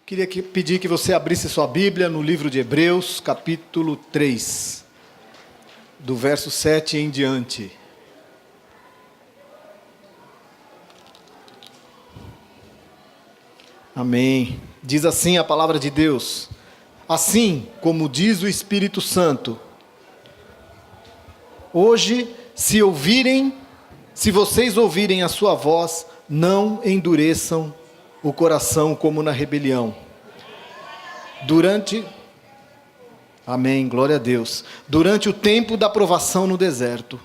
Pedir que você abrisse sua Bíblia no livro de Hebreus, capítulo 3, do verso 7 em diante. Amém. Diz assim a palavra de Deus: assim como diz o Espírito Santo, hoje, se vocês ouvirem a sua voz, não endureçam o coração como na rebelião. Amém, glória a Deus. Durante o tempo da provação no deserto,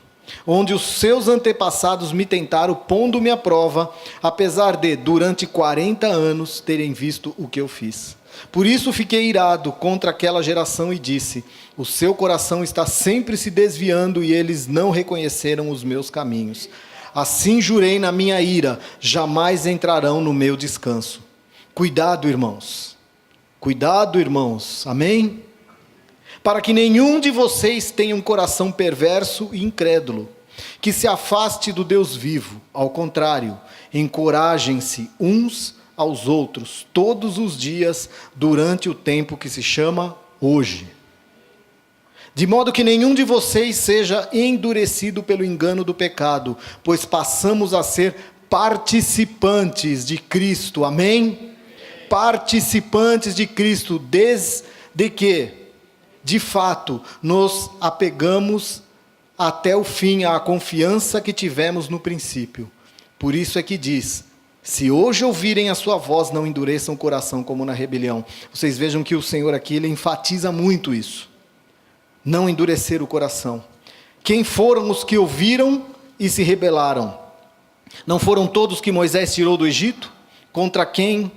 onde os seus antepassados me tentaram, pondo-me à prova, apesar de, durante 40 anos, terem visto o que eu fiz. Por isso fiquei irado contra aquela geração e disse: o seu coração está sempre se desviando e eles não reconheceram os meus caminhos. Assim jurei na minha ira, jamais entrarão no meu descanso. Cuidado, irmãos, amém? Para que nenhum de vocês tenha um coração perverso e incrédulo, que se afaste do Deus vivo. Ao contrário, encorajem-se uns aos outros todos os dias, durante o tempo que se chama hoje. De modo que nenhum de vocês seja endurecido pelo engano do pecado, pois passamos a ser participantes de Cristo, amém? Participantes de Cristo, desde que, de fato, nos apegamos até o fim à confiança que tivemos no princípio. Por isso é que diz: se hoje ouvirem a sua voz, não endureçam o coração como na rebelião. Vocês vejam que o Senhor aqui, ele enfatiza muito isso. Não endurecer o coração. Quem foram os que ouviram e se rebelaram? Não foram todos que Moisés tirou do Egito? Contra quem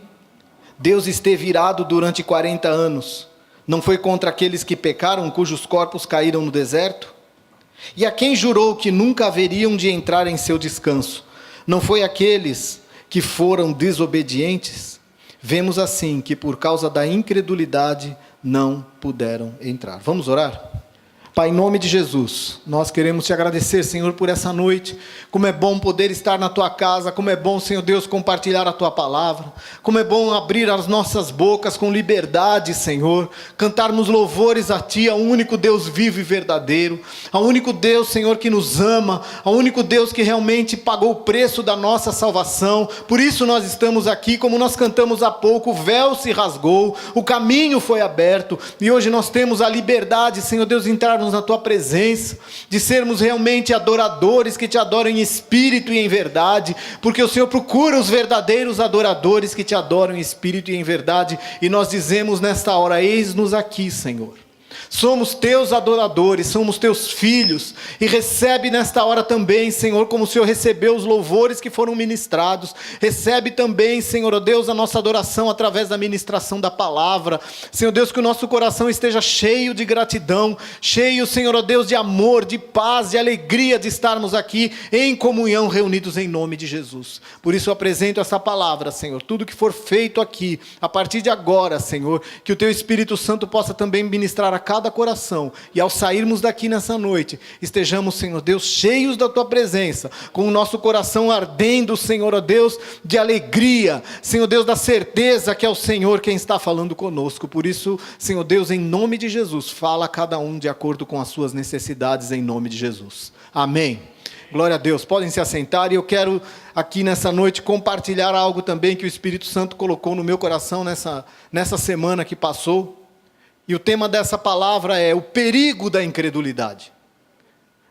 Deus esteve irado durante 40 anos? Não foi contra aqueles que pecaram, cujos corpos caíram no deserto? E a quem jurou que nunca haveriam de entrar em seu descanso? Não foi aqueles que foram desobedientes? Vemos assim que por causa da incredulidade não puderam entrar. Vamos orar? Pai, em nome de Jesus, nós queremos te agradecer, Senhor, por essa noite. Como é bom poder estar na tua casa, como é bom, Senhor Deus, compartilhar a tua palavra, como é bom abrir as nossas bocas com liberdade, Senhor, cantarmos louvores a ti, ao único Deus vivo e verdadeiro, ao único Deus, Senhor, que nos ama, ao único Deus que realmente pagou o preço da nossa salvação. Por isso nós estamos aqui, como nós cantamos há pouco, o véu se rasgou, o caminho foi aberto, e hoje nós temos a liberdade, Senhor Deus, de entrar na tua presença, de sermos realmente adoradores que te adoram em espírito e em verdade, porque o Senhor procura os verdadeiros adoradores que te adoram em espírito e em verdade, e nós dizemos nesta hora: eis-nos aqui, Senhor. Somos teus adoradores, somos teus filhos, e recebe nesta hora também, Senhor, como o Senhor recebeu os louvores que foram ministrados, recebe também, Senhor, ó Deus, a nossa adoração através da ministração da palavra. Senhor Deus, que o nosso coração esteja cheio de gratidão, cheio, Senhor, ó Deus, de amor, de paz, de alegria de estarmos aqui em comunhão, reunidos em nome de Jesus. Por isso eu apresento essa palavra, Senhor, tudo que for feito aqui, a partir de agora, Senhor, que o teu Espírito Santo possa também ministrar a cada coração, e ao sairmos daqui nessa noite, estejamos, Senhor Deus, cheios da tua presença, com o nosso coração ardendo, Senhor, ó Deus, de alegria, Senhor Deus, da certeza que é o Senhor quem está falando conosco. Por isso, Senhor Deus, em nome de Jesus, fala a cada um de acordo com as suas necessidades, em nome de Jesus, amém. Glória a Deus, podem se assentar, e eu quero aqui nessa noite compartilhar algo também que o Espírito Santo colocou no meu coração nessa semana que passou. E o tema dessa palavra é o perigo da incredulidade.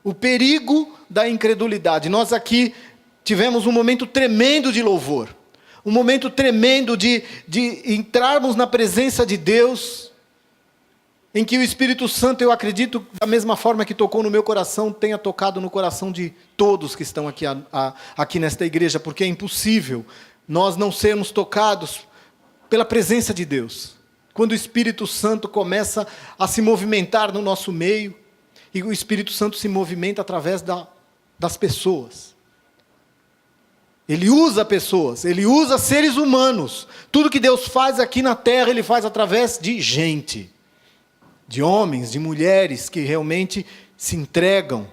O perigo da incredulidade. Nós aqui tivemos um momento tremendo de louvor. Um momento tremendo de entrarmos na presença de Deus, em que o Espírito Santo, eu acredito, da mesma forma que tocou no meu coração, tenha tocado no coração de todos que estão aqui nesta igreja, porque é impossível nós não sermos tocados pela presença de Deus. Quando o Espírito Santo começa a se movimentar no nosso meio, e o Espírito Santo se movimenta através das pessoas. Ele usa pessoas, ele usa seres humanos. Tudo que Deus faz aqui na terra, ele faz através de gente. De homens, de mulheres que realmente se entregam,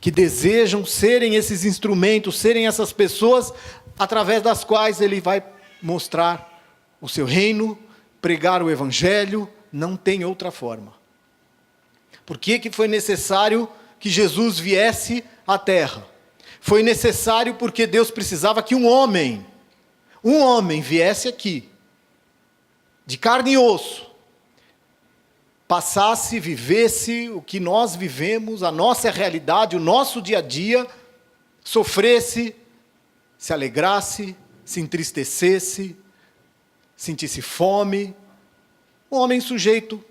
que desejam serem esses instrumentos, serem essas pessoas através das quais ele vai mostrar o seu reino pregar o Evangelho, não tem outra forma. Por que foi necessário que Jesus viesse à terra? Foi necessário porque Deus precisava que um homem viesse aqui, de carne e osso, passasse, vivesse o que nós vivemos, a nossa realidade, o nosso dia a dia, sofresse, se alegrasse, se entristecesse, sentisse fome. Um homem sujeito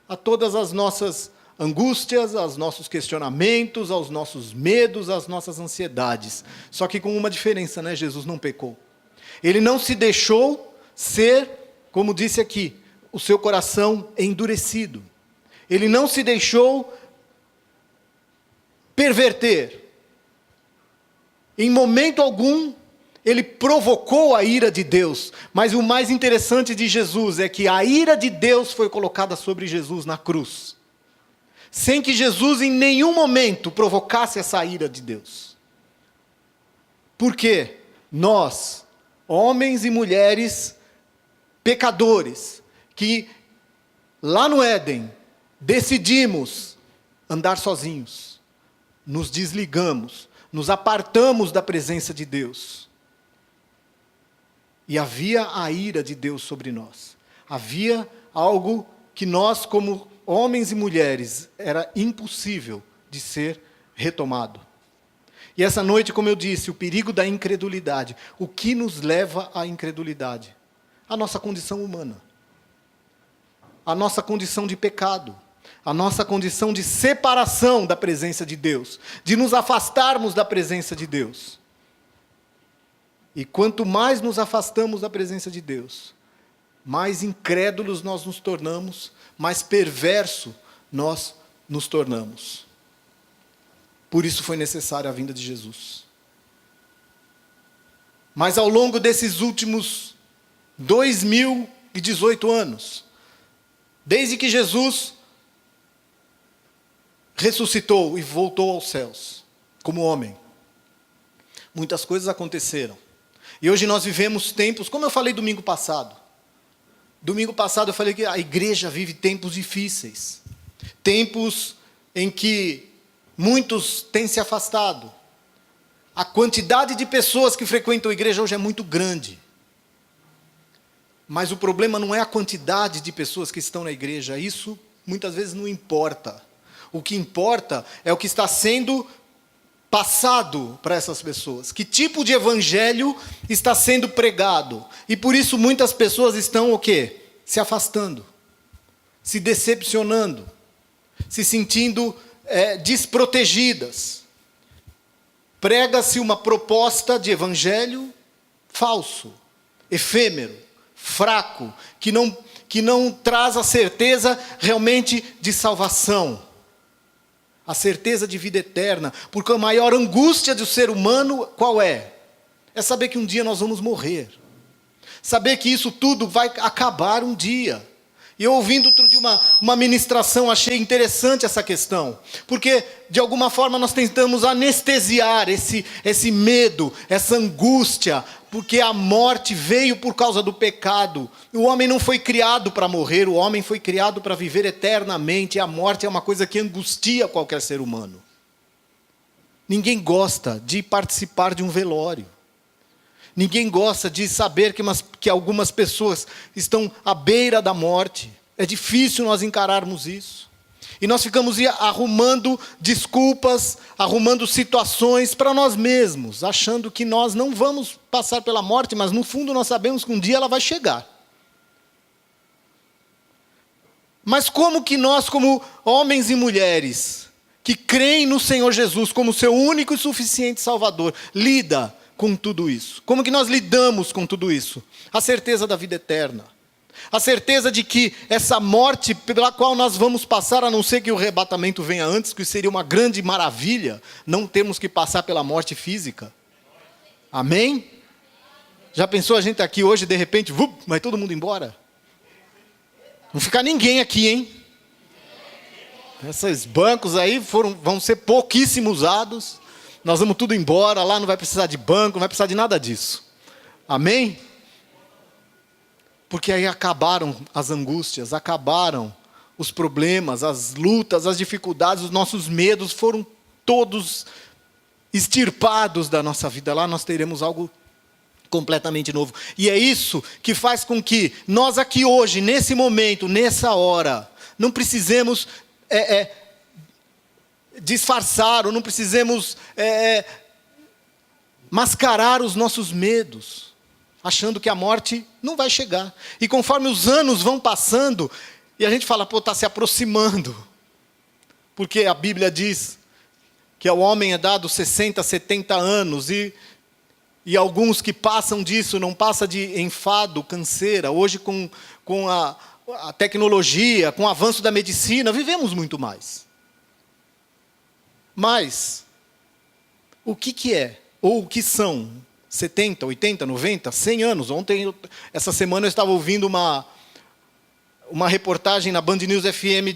a todas as nossas angústias, aos nossos questionamentos, aos nossos medos, às nossas ansiedades. Só que com uma diferença, né? Jesus não pecou. Ele não se deixou ser, como disse aqui, o seu coração endurecido. Ele não se deixou perverter. Em momento algum, ele provocou a ira de Deus. Mas o mais interessante de Jesus é que a ira de Deus foi colocada sobre Jesus na cruz, sem que Jesus em nenhum momento provocasse essa ira de Deus. Por quê? Nós, homens e mulheres pecadores, que lá no Éden decidimos andar sozinhos, nos desligamos, nos apartamos da presença de Deus. E havia a ira de Deus sobre nós. Havia algo que nós, como homens e mulheres, era impossível de ser retomado. E essa noite, como eu disse, o perigo da incredulidade. O que nos leva à incredulidade? A nossa condição humana. A nossa condição de pecado. A nossa condição de separação da presença de Deus. De nos afastarmos da presença de Deus. E quanto mais nos afastamos da presença de Deus, mais incrédulos nós nos tornamos, mais perverso nós nos tornamos. Por isso foi necessária a vinda de Jesus. Mas ao longo desses últimos 2018 anos, desde que Jesus ressuscitou e voltou aos céus, como homem, muitas coisas aconteceram. E hoje nós vivemos tempos, como eu falei domingo passado. Domingo passado eu falei que a igreja vive tempos difíceis. Tempos em que muitos têm se afastado. A quantidade de pessoas que frequentam a igreja hoje é muito grande. Mas o problema não é a quantidade de pessoas que estão na igreja. Isso muitas vezes não importa. O que importa é o que está sendo passado para essas pessoas. Que tipo de evangelho está sendo pregado? E por isso muitas pessoas estão o quê? Se afastando, se decepcionando, se sentindo desprotegidas. Prega-se uma proposta de evangelho falso, efêmero, fraco, que não traz a certeza realmente de salvação. A certeza de vida eterna, porque a maior angústia do ser humano, qual é? É saber que um dia nós vamos morrer. Saber que isso tudo vai acabar um dia. E eu ouvindo outro dia uma ministração, achei interessante essa questão. Porque, de alguma forma, nós tentamos anestesiar esse medo, essa angústia, porque a morte veio por causa do pecado. O homem não foi criado para morrer, o homem foi criado para viver eternamente. E a morte é uma coisa que angustia qualquer ser humano. Ninguém gosta de participar de um velório. Ninguém gosta de saber que algumas pessoas estão à beira da morte. É difícil nós encararmos isso. E nós ficamos arrumando desculpas, arrumando situações para nós mesmos, achando que nós não vamos passar pela morte, mas no fundo nós sabemos que um dia ela vai chegar. Mas como que nós, como homens e mulheres, que creem no Senhor Jesus como seu único e suficiente Salvador, lida com tudo isso? Como que nós lidamos com tudo isso? A certeza da vida eterna. A certeza de que essa morte pela qual nós vamos passar, a não ser que o arrebatamento venha antes, que seria uma grande maravilha, não termos que passar pela morte física. Amém? Já pensou a gente aqui hoje, de repente, vai todo mundo embora? Não ficar ninguém aqui, hein? Esses bancos aí vão ser pouquíssimo usados. Nós vamos tudo embora, lá não vai precisar de banco, não vai precisar de nada disso. Amém? Porque aí acabaram as angústias, acabaram os problemas, as lutas, as dificuldades, os nossos medos foram todos extirpados da nossa vida. Lá nós teremos algo completamente novo. E é isso que faz com que nós aqui hoje, nesse momento, nessa hora, não precisemos disfarçar, ou não precisemos mascarar os nossos medos, achando que a morte não vai chegar. E conforme os anos vão passando, e a gente fala, está se aproximando. Porque a Bíblia diz que ao homem é dado 60, 70 anos, e alguns que passam disso, não passa de enfado, canseira. Hoje com a tecnologia, com o avanço da medicina, vivemos muito mais. Mas, o que é, ou o que são 70, 80, 90, 100 anos? Essa semana eu estava ouvindo uma reportagem na Band News FM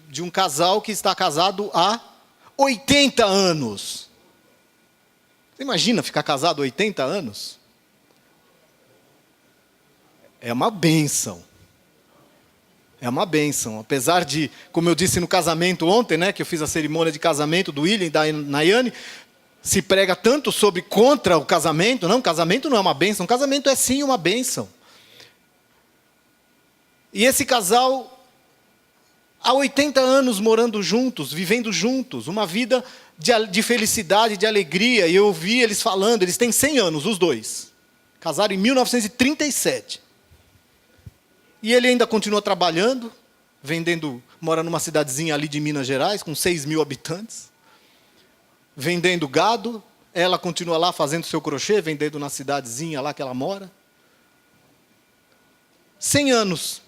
de um casal que está casado há 80 anos. Você imagina ficar casado há 80 anos? É uma bênção. É uma bênção. Apesar de, como eu disse no casamento ontem, que eu fiz a cerimônia de casamento do William e da Nayane, se prega tanto sobre contra o casamento. Não, casamento não é uma bênção. Casamento é sim uma bênção. E esse casal, há 80 anos morando juntos, vivendo juntos, uma vida de felicidade, de alegria. E eu ouvi eles falando, eles têm 100 anos, os dois. Casaram em 1937. E ele ainda continua trabalhando, mora numa cidadezinha ali de Minas Gerais, com 6 mil habitantes, vendendo gado. Ela continua lá fazendo seu crochê, vendendo na cidadezinha lá que ela mora. 100 anos.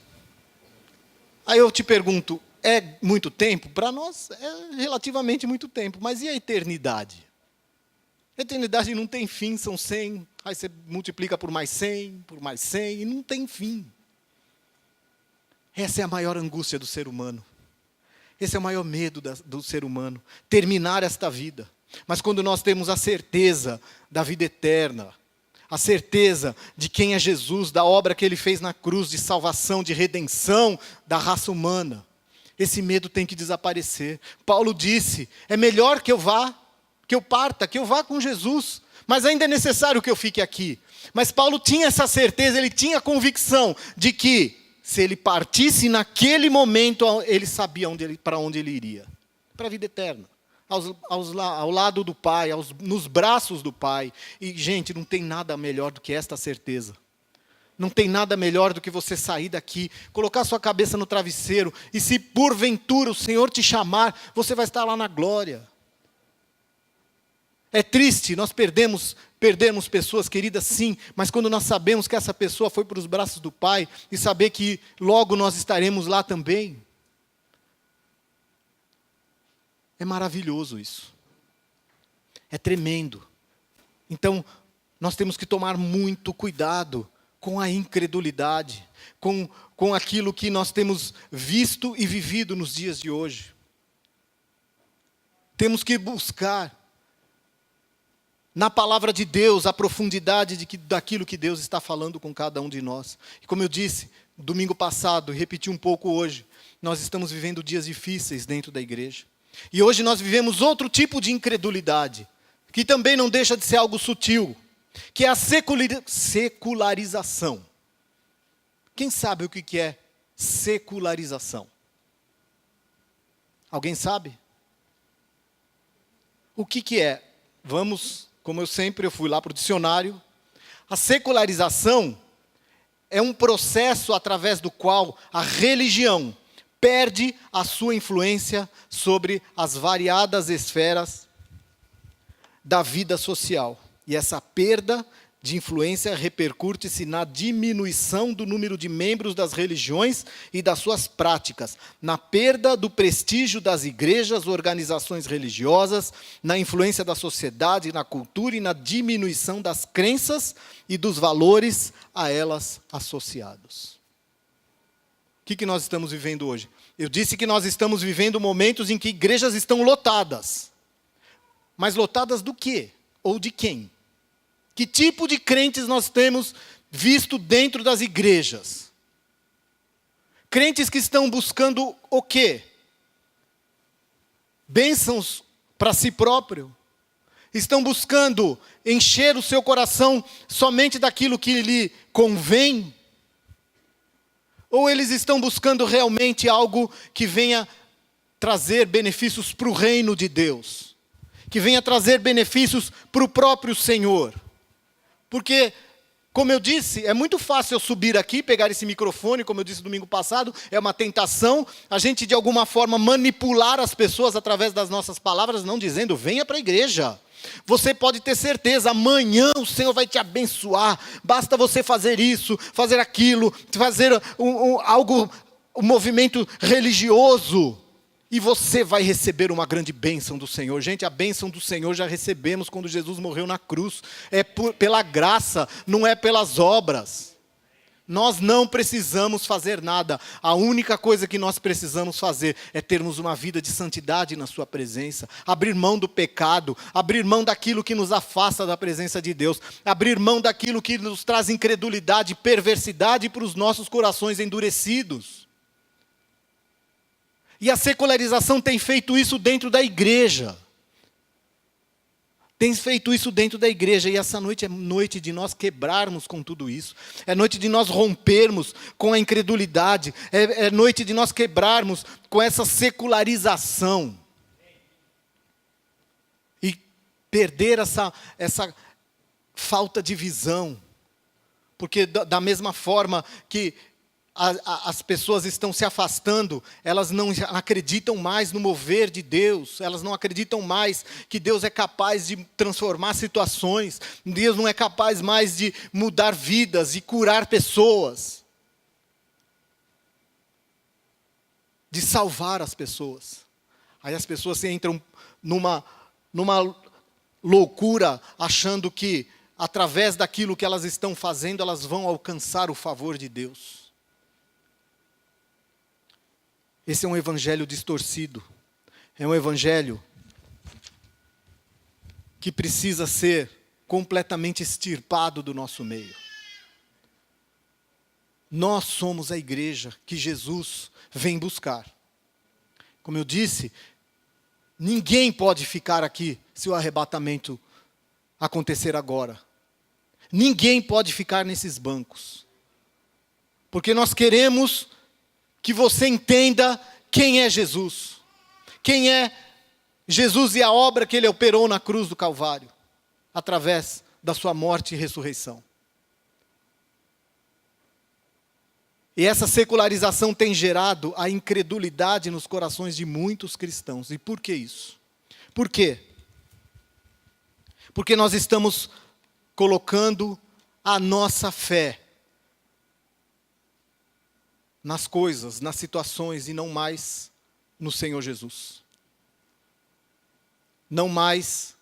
Aí eu te pergunto, é muito tempo? Para nós é relativamente muito tempo, mas e a eternidade? A eternidade não tem fim, são 100, aí você multiplica por mais 100, e não tem fim. Essa é a maior angústia do ser humano. Esse é o maior medo do ser humano, terminar esta vida. Mas quando nós temos a certeza da vida eterna, a certeza de quem é Jesus, da obra que Ele fez na cruz, de salvação, de redenção da raça humana, esse medo tem que desaparecer. Paulo disse, é melhor que eu vá, que eu parta, que eu vá com Jesus, mas ainda é necessário que eu fique aqui. Mas Paulo tinha essa certeza, ele tinha a convicção de que, se ele partisse naquele momento, ele sabia para onde ele iria. Para a vida eterna. Ao lado do Pai, nos braços do Pai. E, gente, não tem nada melhor do que esta certeza. Não tem nada melhor do que você sair daqui, colocar sua cabeça no travesseiro, e se porventura o Senhor te chamar, você vai estar lá na glória. É triste, nós perdemos pessoas queridas, sim, mas quando nós sabemos que essa pessoa foi para os braços do Pai, e saber que logo nós estaremos lá também, é maravilhoso isso. É tremendo. Então, nós temos que tomar muito cuidado com a incredulidade, com aquilo que nós temos visto e vivido nos dias de hoje. Temos que buscar na palavra de Deus a profundidade daquilo que Deus está falando com cada um de nós. E como eu disse, domingo passado, e repeti um pouco hoje, nós estamos vivendo dias difíceis dentro da igreja. E hoje nós vivemos outro tipo de incredulidade, que também não deixa de ser algo sutil, que é a secularização. Quem sabe o que é secularização? Alguém sabe? O que é? Vamos, como eu fui lá para o dicionário. A secularização é um processo através do qual a religião perde a sua influência sobre as variadas esferas da vida social. E essa perda de influência repercute-se na diminuição do número de membros das religiões e das suas práticas, na perda do prestígio das igrejas, organizações religiosas, na influência da sociedade, na cultura e na diminuição das crenças e dos valores a elas associados. O que nós estamos vivendo hoje? Eu disse que nós estamos vivendo momentos em que igrejas estão lotadas. Mas lotadas do quê? Ou de quem? Que tipo de crentes nós temos visto dentro das igrejas? Crentes que estão buscando o quê? Bênçãos para si próprio. Estão buscando encher o seu coração somente daquilo que lhe convém? Ou eles estão buscando realmente algo que venha trazer benefícios para o reino de Deus? Que venha trazer benefícios para o próprio Senhor? Porque, como eu disse, é muito fácil eu subir aqui, pegar esse microfone, como eu disse domingo passado, é uma tentação, a gente de alguma forma manipular as pessoas através das nossas palavras, não dizendo, venha para a igreja. Você pode ter certeza, amanhã o Senhor vai te abençoar, basta você fazer isso, fazer aquilo, fazer um movimento religioso, e você vai receber uma grande bênção do Senhor. Gente, a bênção do Senhor já recebemos quando Jesus morreu na cruz, é pela graça, não é pelas obras. Nós não precisamos fazer nada, a única coisa que nós precisamos fazer é termos uma vida de santidade na sua presença, abrir mão do pecado, abrir mão daquilo que nos afasta da presença de Deus, abrir mão daquilo que nos traz incredulidade, perversidade para os nossos corações endurecidos. E a secularização tem feito isso dentro da igreja. Tem feito isso dentro da igreja, e essa noite é noite de nós quebrarmos com tudo isso, é noite de nós rompermos com a incredulidade, é noite de nós quebrarmos com essa secularização, e perder essa falta de visão, porque da mesma forma que as pessoas estão se afastando, elas não acreditam mais no mover de Deus, elas não acreditam mais que Deus é capaz de transformar situações, Deus não é capaz mais de mudar vidas e curar pessoas, de salvar as pessoas. Aí as pessoas entram numa loucura, achando que através daquilo que elas estão fazendo, elas vão alcançar o favor de Deus. Esse é um evangelho distorcido, é um evangelho que precisa ser completamente extirpado do nosso meio. Nós somos a igreja que Jesus vem buscar. Como eu disse, ninguém pode ficar aqui se o arrebatamento acontecer agora. Ninguém pode ficar nesses bancos, porque nós queremos que você entenda quem é Jesus. Quem é Jesus e a obra que Ele operou na cruz do Calvário, através da sua morte e ressurreição. E essa secularização tem gerado a incredulidade nos corações de muitos cristãos. E por que isso? Por quê? Porque nós estamos colocando a nossa fé nas coisas, nas situações, e não mais no Senhor Jesus. Não mais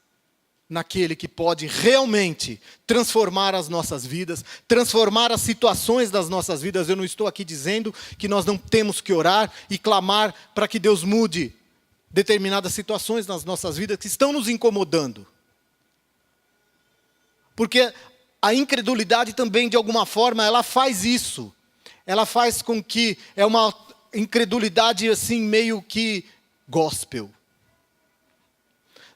naquele que pode realmente transformar as nossas vidas, transformar as situações das nossas vidas. Eu não estou aqui dizendo que nós não temos que orar e clamar para que Deus mude determinadas situações nas nossas vidas que estão nos incomodando. Porque a incredulidade também, de alguma forma, ela faz isso. Ela faz com que é uma incredulidade assim meio que gospel.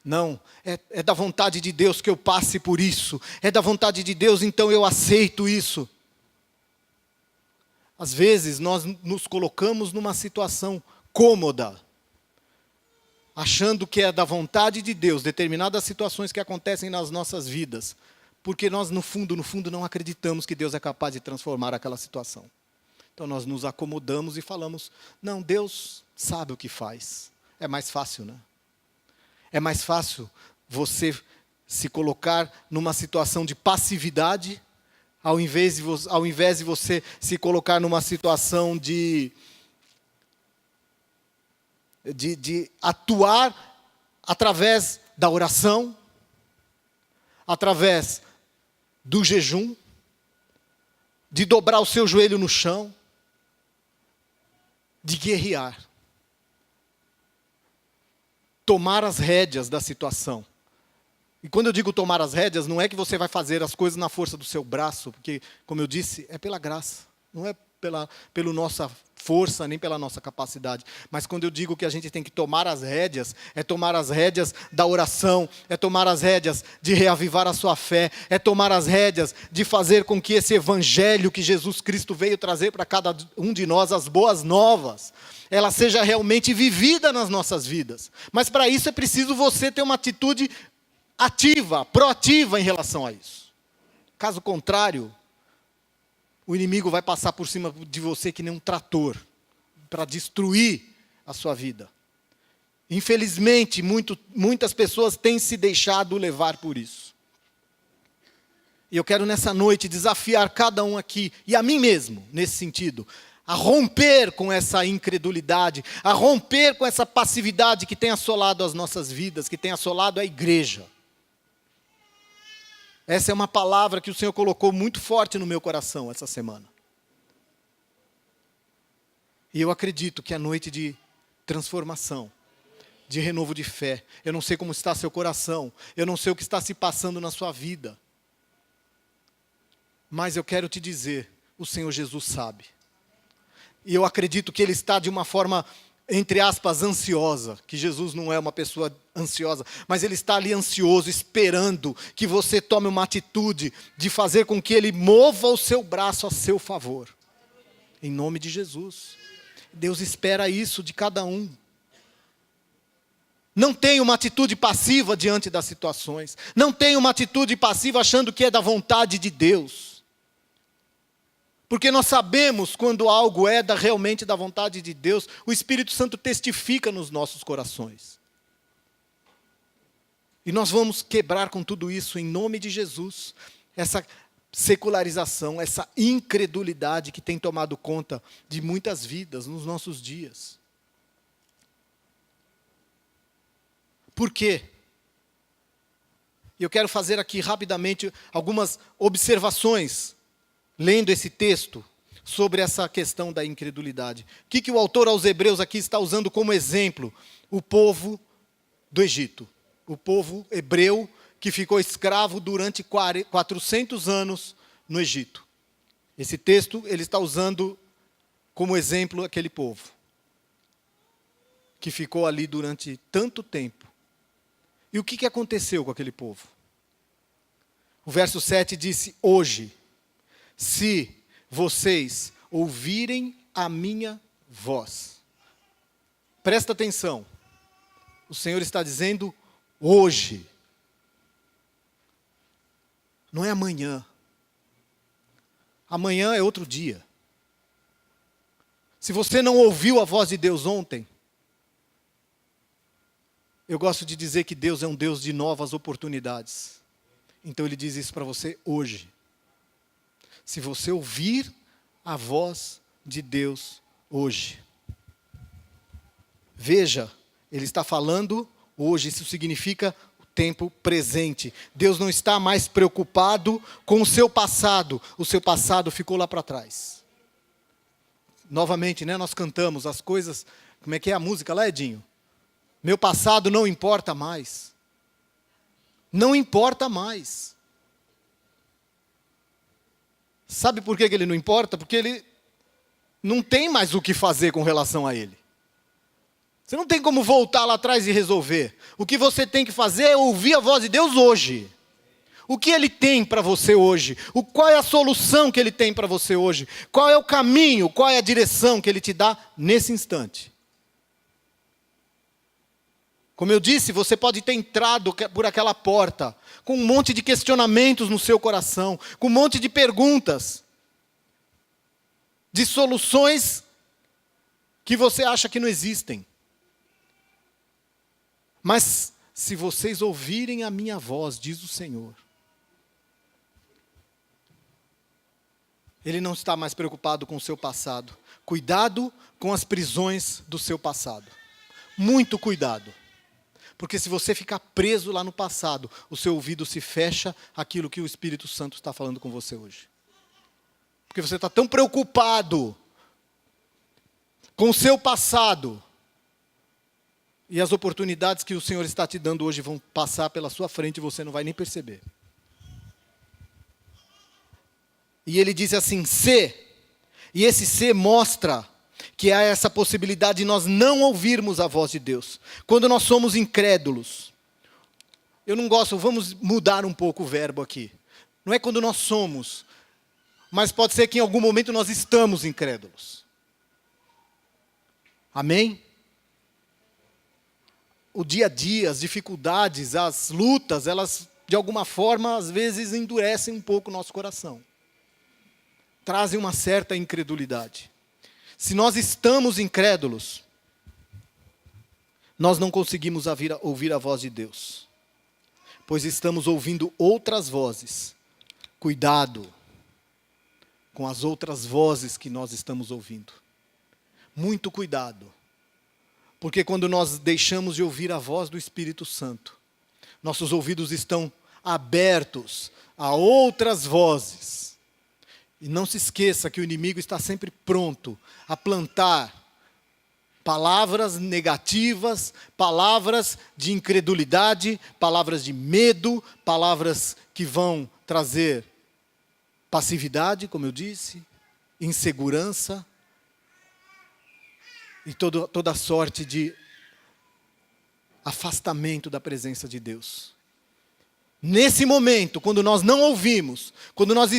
Não, é da vontade de Deus que eu passe por isso. É da vontade de Deus, então eu aceito isso. Às vezes nós nos colocamos numa situação cômoda, achando que é da vontade de Deus determinadas situações que acontecem nas nossas vidas, porque nós no fundo não acreditamos que Deus é capaz de transformar aquela situação. Então nós nos acomodamos e falamos, não, Deus sabe o que faz. É mais fácil, né? É mais fácil você se colocar numa situação de passividade, ao invés de você se colocar numa situação de atuar através da oração, através do jejum, de dobrar o seu joelho no chão, de guerrear. Tomar as rédeas da situação. E quando eu digo tomar as rédeas, não é que você vai fazer as coisas na força do seu braço, porque, como eu disse, é pela graça, não é pela nossa força, nem pela nossa capacidade. Mas quando eu digo que a gente tem que tomar as rédeas, é tomar as rédeas da oração, é tomar as rédeas de reavivar a sua fé, é tomar as rédeas de fazer com que esse evangelho que Jesus Cristo veio trazer para cada um de nós, as boas novas, ela seja realmente vivida nas nossas vidas. Mas para isso é preciso você ter uma atitude ativa, proativa em relação a isso. Caso contrário, o inimigo vai passar por cima de você que nem um trator, para destruir a sua vida. Infelizmente, muitas pessoas têm se deixado levar por isso. E eu quero nessa noite desafiar cada um aqui, e a mim mesmo, nesse sentido, a romper com essa incredulidade, a romper com essa passividade que tem assolado as nossas vidas, que tem assolado a igreja. Essa é uma palavra que o Senhor colocou muito forte no meu coração essa semana. E eu acredito que é noite de transformação, de renovo de fé. Eu não sei como está seu coração, eu não sei o que está se passando na sua vida. Mas eu quero te dizer, o Senhor Jesus sabe. E eu acredito que Ele está de uma forma, entre aspas, ansiosa, que Jesus não é uma pessoa ansiosa, mas Ele está ali ansioso, esperando que você tome uma atitude de fazer com que Ele mova o seu braço a seu favor. Em nome de Jesus. Deus espera isso de cada um. Não tenha uma atitude passiva diante das situações. Não tenha uma atitude passiva achando que é da vontade de Deus. Porque nós sabemos quando algo é realmente da vontade de Deus, o Espírito Santo testifica nos nossos corações. E nós vamos quebrar com tudo isso em nome de Jesus, essa secularização, essa incredulidade que tem tomado conta de muitas vidas nos nossos dias. Por quê? Eu quero fazer aqui rapidamente algumas observações, lendo esse texto, sobre essa questão da incredulidade. O que o autor aos Hebreus aqui está usando como exemplo? O povo do Egito. O povo hebreu que ficou escravo durante 400 anos no Egito. Esse texto ele está usando como exemplo aquele povo que ficou ali durante tanto tempo. E o que aconteceu com aquele povo? O verso 7 disse: hoje, se vocês ouvirem a minha voz. Presta atenção. O Senhor está dizendo hoje. Não é amanhã. Amanhã é outro dia. Se você não ouviu a voz de Deus ontem, eu gosto de dizer que Deus é um Deus de novas oportunidades. Então Ele diz isso para você hoje. Se você ouvir a voz de Deus hoje. Veja, Ele está falando hoje, isso significa o tempo presente. Deus não está mais preocupado com o seu passado passado ficou lá para trás. Novamente, né, nós cantamos as coisas, como é que é a música lá, Edinho? Meu passado não importa mais. Não importa mais. Sabe por que ele não importa? Porque ele não tem mais o que fazer com relação a ele. Você não tem como voltar lá atrás e resolver. O que você tem que fazer é ouvir a voz de Deus hoje. O que Ele tem para você hoje? Qual é a solução que Ele tem para você hoje? Qual é o caminho, qual é a direção que Ele te dá nesse instante? Como eu disse, você pode ter entrado por aquela porta com um monte de questionamentos no seu coração, com um monte de perguntas, de soluções que você acha que não existem. Mas se vocês ouvirem a minha voz, diz o Senhor, Ele não está mais preocupado com o seu passado. Cuidado com as prisões do seu passado. Muito cuidado. Porque se você ficar preso lá no passado, o seu ouvido se fecha àquilo que o Espírito Santo está falando com você hoje. Porque você está tão preocupado com o seu passado. E as oportunidades que o Senhor está te dando hoje vão passar pela sua frente e você não vai nem perceber. E Ele diz assim: se E esse C mostra que há essa possibilidade de nós não ouvirmos a voz de Deus. Quando nós somos incrédulos. Eu não gosto, vamos mudar um pouco o verbo aqui. Não é quando nós somos, mas pode ser que em algum momento nós estamos incrédulos. Amém? O dia a dia, as dificuldades, as lutas, elas de alguma forma às vezes endurecem um pouco o nosso coração. Trazem uma certa incredulidade. Se nós estamos incrédulos, nós não conseguimos ouvir a voz de Deus, pois estamos ouvindo outras vozes. Cuidado com as outras vozes que nós estamos ouvindo. Muito cuidado, porque quando nós deixamos de ouvir a voz do Espírito Santo, nossos ouvidos estão abertos a outras vozes. E não se esqueça que o inimigo está sempre pronto a plantar palavras negativas, palavras de incredulidade, palavras de medo, palavras que vão trazer passividade, como eu disse, insegurança e toda sorte de afastamento da presença de Deus. Nesse momento, quando nós não ouvimos, quando nós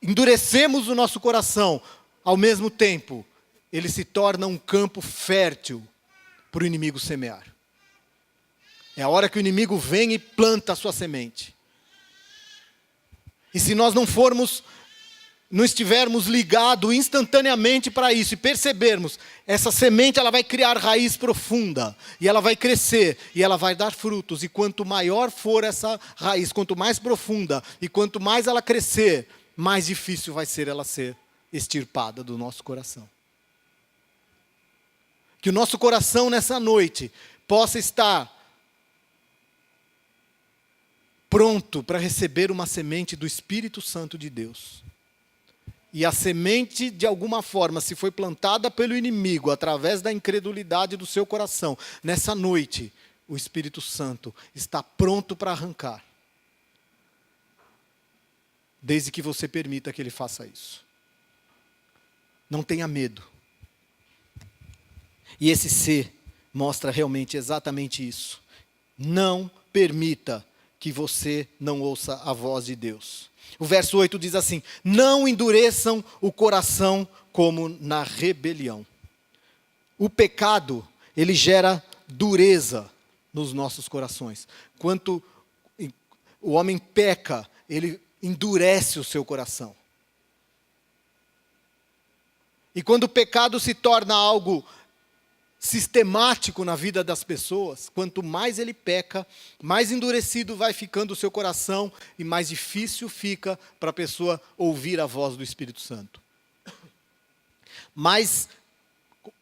endurecemos o nosso coração, ao mesmo tempo, ele se torna um campo fértil para o inimigo semear. É a hora que o inimigo vem e planta a sua semente. E se nós não estivermos ligados instantaneamente para isso e percebermos, essa semente ela vai criar raiz profunda, e ela vai crescer, e ela vai dar frutos, e quanto maior for essa raiz, quanto mais profunda, e quanto mais ela crescer, mais difícil vai ser ela ser extirpada do nosso coração. Que o nosso coração nessa noite possa estar pronto para receber uma semente do Espírito Santo de Deus. E a semente, de alguma forma, se foi plantada pelo inimigo, através da incredulidade do seu coração, nessa noite, o Espírito Santo está pronto para arrancar. Desde que você permita que ele faça isso. Não tenha medo. E esse C mostra realmente exatamente isso. Não permita que você não ouça a voz de Deus. O verso 8 diz assim: não endureçam o coração como na rebelião. O pecado, ele gera dureza nos nossos corações. Quando o homem peca, ele endurece o seu coração. E quando o pecado se torna algo sistemático na vida das pessoas, quanto mais ele peca, mais endurecido vai ficando o seu coração e mais difícil fica para a pessoa ouvir a voz do Espírito Santo. Mais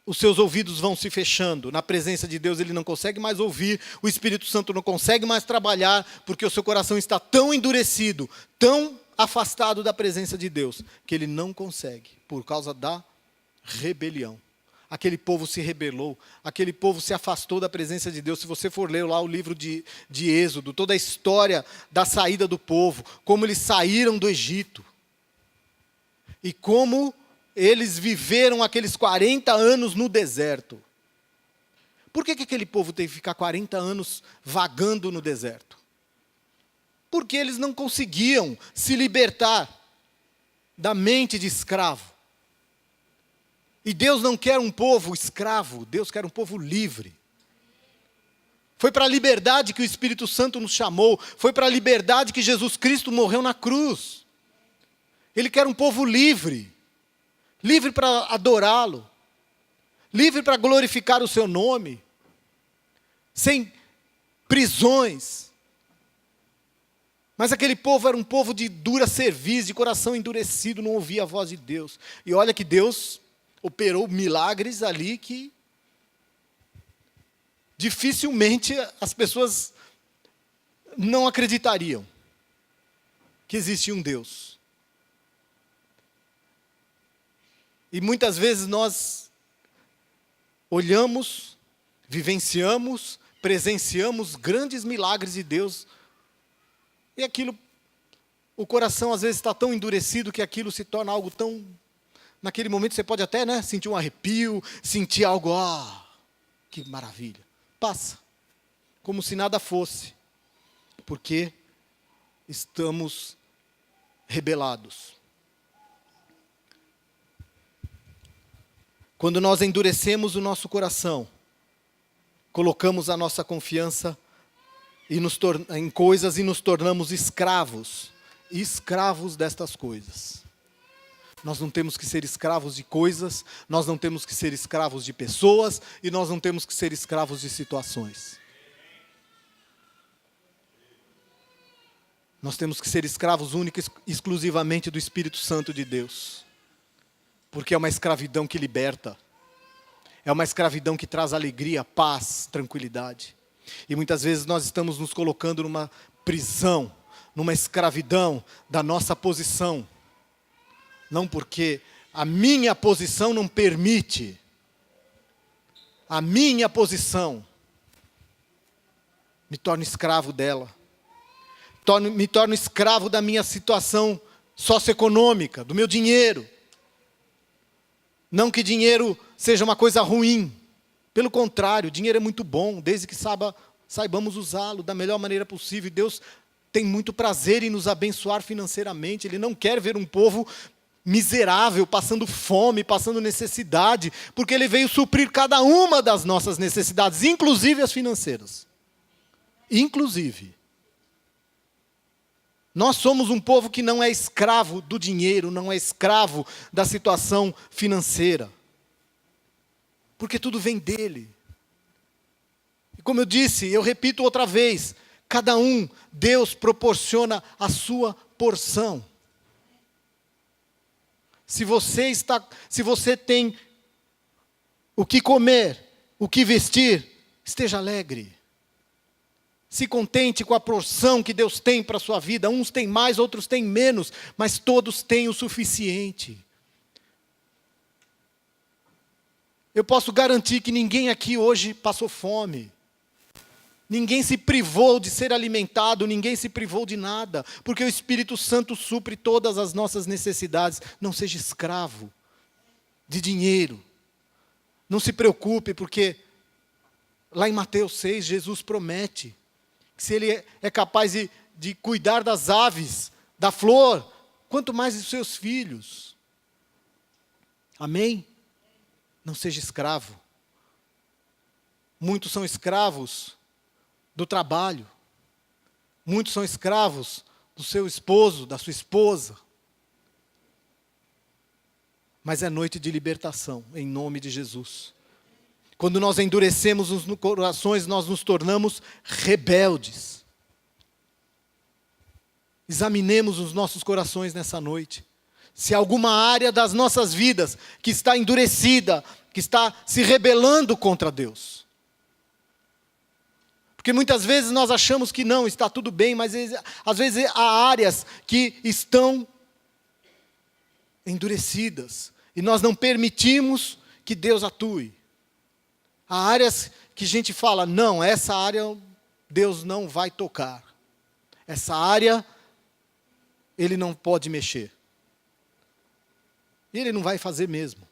os seus ouvidos vão se fechando, na presença de Deus ele não consegue mais ouvir, o Espírito Santo não consegue mais trabalhar, porque o seu coração está tão endurecido, tão afastado da presença de Deus, que ele não consegue, por causa da rebelião. Aquele povo se rebelou, aquele povo se afastou da presença de Deus. Se você for ler lá o livro de Êxodo, toda a história da saída do povo, como eles saíram do Egito, e como eles viveram aqueles 40 anos no deserto. Por que aquele povo teve que ficar 40 anos vagando no deserto? Porque eles não conseguiam se libertar da mente de escravo. E Deus não quer um povo escravo, Deus quer um povo livre. Foi para a liberdade que o Espírito Santo nos chamou, foi para a liberdade que Jesus Cristo morreu na cruz. Ele quer um povo livre, livre para adorá-lo, livre para glorificar o seu nome, sem prisões. Mas aquele povo era um povo de dura cerviz, de coração endurecido, não ouvia a voz de Deus. E olha que Deus operou milagres ali que dificilmente as pessoas não acreditariam que existia um Deus. E muitas vezes nós olhamos, vivenciamos, presenciamos grandes milagres de Deus, e aquilo, o coração às vezes está tão endurecido que aquilo se torna algo tão Naquele momento você pode até, né, sentir um arrepio, sentir algo, que maravilha. Passa, como se nada fosse, porque estamos rebelados. Quando nós endurecemos o nosso coração, colocamos a nossa confiança em coisas e nos tornamos escravos destas coisas. Nós não temos que ser escravos de coisas, nós não temos que ser escravos de pessoas e nós não temos que ser escravos de situações. Nós temos que ser escravos única e exclusivamente do Espírito Santo de Deus. Porque é uma escravidão que liberta. É uma escravidão que traz alegria, paz, tranquilidade. E muitas vezes nós estamos nos colocando numa prisão, numa escravidão da nossa posição. Não porque a minha posição não permite. A minha posição me torna escravo dela. Me torno escravo da minha situação socioeconômica, do meu dinheiro. Não que dinheiro seja uma coisa ruim. Pelo contrário, dinheiro é muito bom, desde que saibamos usá-lo da melhor maneira possível. Deus tem muito prazer em nos abençoar financeiramente. Ele não quer ver um povo miserável, passando fome, passando necessidade, porque Ele veio suprir cada uma das nossas necessidades, inclusive as financeiras. Inclusive. Nós somos um povo que não é escravo do dinheiro, não é escravo da situação financeira. Porque tudo vem dele. E como eu disse, eu repito outra vez, cada um, Deus proporciona a sua porção. Se você tem o que comer, o que vestir, esteja alegre. Se contente com a porção que Deus tem para a sua vida. Uns têm mais, outros têm menos, mas todos têm o suficiente. Eu posso garantir que ninguém aqui hoje passou fome. Ninguém se privou de ser alimentado, ninguém se privou de nada, porque o Espírito Santo supre todas as nossas necessidades. Não seja escravo de dinheiro. Não se preocupe, porque lá em Mateus 6, Jesus promete que se Ele é capaz de cuidar das aves, da flor, quanto mais dos seus filhos. Amém? Não seja escravo. Muitos são escravos do trabalho. Muitos são escravos do seu esposo, da sua esposa. Mas é noite de libertação, em nome de Jesus. Quando nós endurecemos os corações, nós nos tornamos rebeldes. Examinemos os nossos corações nessa noite. Se há alguma área das nossas vidas que está endurecida, que está se rebelando contra Deus. Porque muitas vezes nós achamos que não, está tudo bem, mas às vezes há áreas que estão endurecidas. E nós não permitimos que Deus atue. Há áreas que a gente fala, não, essa área Deus não vai tocar. Essa área Ele não pode mexer. E Ele não vai fazer mesmo.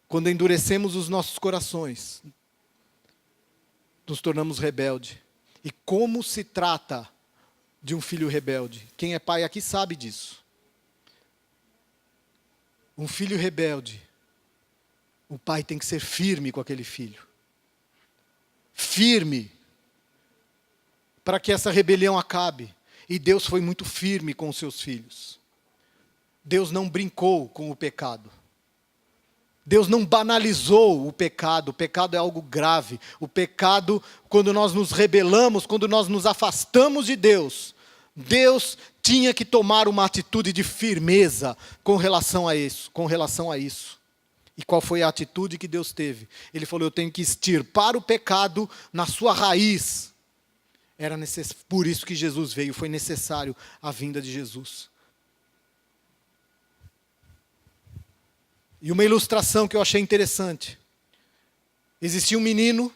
Quando endurecemos os nossos corações, nos tornamos rebelde. E como se trata de um filho rebelde? Quem é pai aqui sabe disso. Um filho rebelde, o pai tem que ser firme com aquele filho. Firme. Para que essa rebelião acabe. E Deus foi muito firme com os seus filhos. Deus não brincou com o pecado. Deus não banalizou o pecado. O pecado é algo grave. O pecado, quando nós nos rebelamos, quando nós nos afastamos de Deus, Deus tinha que tomar uma atitude de firmeza com relação a isso. E qual foi a atitude que Deus teve? Ele falou, eu tenho que extirpar o pecado na sua raiz. Por isso que Jesus veio, foi necessário a vinda de Jesus. E uma ilustração que eu achei interessante. Existia um menino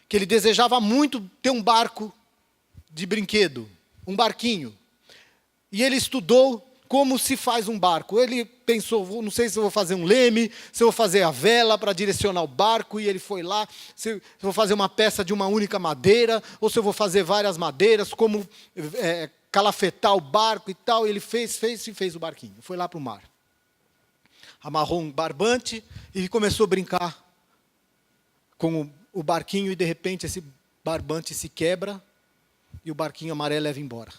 que ele desejava muito ter um barco de brinquedo, um barquinho. E ele estudou como se faz um barco. Ele pensou, não sei se eu vou fazer um leme, se eu vou fazer a vela para direcionar o barco, e ele foi lá, se eu vou fazer uma peça de uma única madeira, ou se eu vou fazer várias madeiras, como calafetar o barco e tal. E ele fez o barquinho, foi lá para o mar. Amarrou um barbante e começou a brincar com o barquinho, e de repente esse barbante se quebra, e o barquinho amarelo leva embora.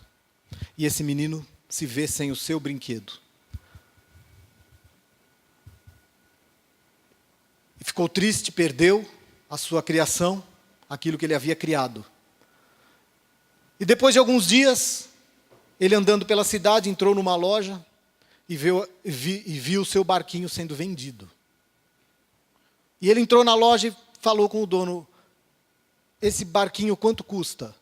E esse menino se vê sem o seu brinquedo. E ficou triste, perdeu a sua criação, aquilo que ele havia criado. E depois de alguns dias, ele andando pela cidade, entrou numa loja e viu o seu barquinho sendo vendido. E ele entrou na loja e falou com o dono: esse barquinho quanto custa?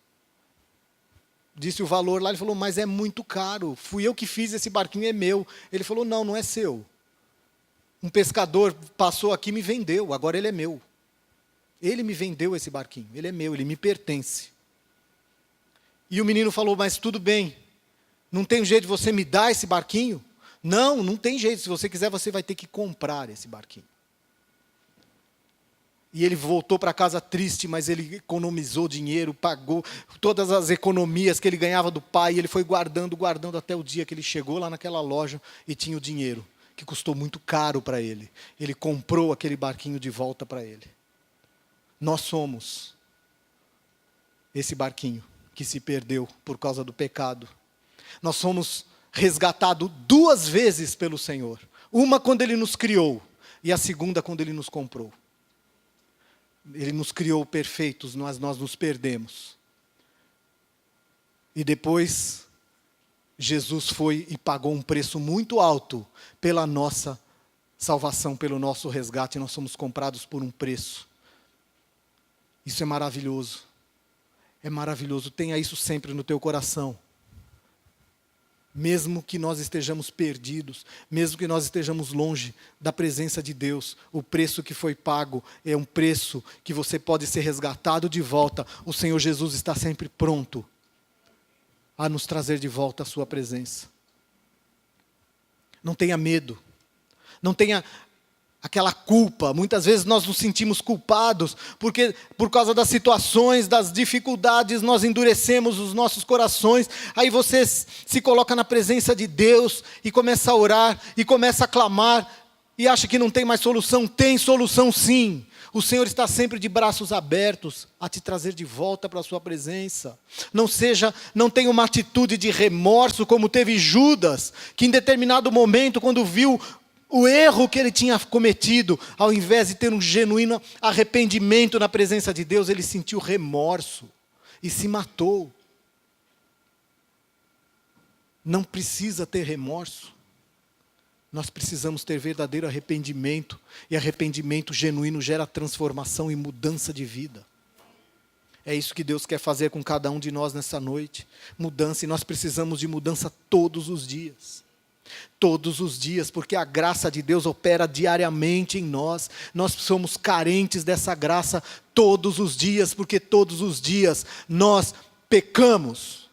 Disse o valor lá, ele falou: mas é muito caro, fui eu que fiz, esse barquinho é meu. Ele falou: não, não é seu. Um pescador passou aqui e me vendeu, agora ele é meu. Ele me vendeu esse barquinho, ele é meu, ele me pertence. E o menino falou: mas tudo bem, não tem jeito de você me dar esse barquinho? Não, não tem jeito, se você quiser você vai ter que comprar esse barquinho. E ele voltou para casa triste, mas ele economizou dinheiro, pagou todas as economias que ele ganhava do pai, e ele foi guardando até o dia que ele chegou lá naquela loja e tinha o dinheiro, que custou muito caro para ele. Ele comprou aquele barquinho de volta para ele. Nós somos esse barquinho que se perdeu por causa do pecado. Nós somos resgatados 2 vezes pelo Senhor. Uma quando Ele nos criou, e a segunda quando Ele nos comprou. Ele nos criou perfeitos, nós nos perdemos. E depois, Jesus foi e pagou um preço muito alto pela nossa salvação, pelo nosso resgate. Nós somos comprados por um preço. Isso é maravilhoso. É maravilhoso. Tenha isso sempre no teu coração. Mesmo que nós estejamos perdidos, mesmo que nós estejamos longe da presença de Deus, o preço que foi pago é um preço que você pode ser resgatado de volta. O Senhor Jesus está sempre pronto a nos trazer de volta a sua presença. Não tenha medo, não tenha aquela culpa. Muitas vezes nós nos sentimos culpados, porque por causa das situações, das dificuldades, nós endurecemos os nossos corações. Aí você se coloca na presença de Deus e começa a orar, e começa a clamar, e acha que não tem mais solução. Tem solução sim. O Senhor está sempre de braços abertos a te trazer de volta para a sua presença. Não tenha uma atitude de remorso como teve Judas, que em determinado momento, quando viu o erro que ele tinha cometido, ao invés de ter um genuíno arrependimento na presença de Deus, ele sentiu remorso e se matou. Não precisa ter remorso. Nós precisamos ter verdadeiro arrependimento, e arrependimento genuíno gera transformação e mudança de vida. É isso que Deus quer fazer com cada um de nós nessa noite. Mudança, e nós precisamos de mudança todos os dias. Todos os dias, porque a graça de Deus opera diariamente em nós. Nós somos carentes dessa graça todos os dias, porque todos os dias nós pecamos.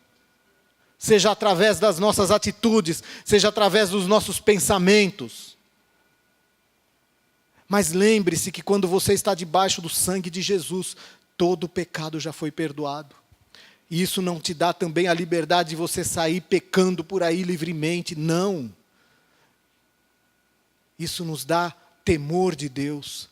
Seja através das nossas atitudes, seja através dos nossos pensamentos. Mas lembre-se que quando você está debaixo do sangue de Jesus, todo o pecado já foi perdoado. E isso não te dá também a liberdade de você sair pecando por aí livremente. Não. Isso nos dá temor de Deus,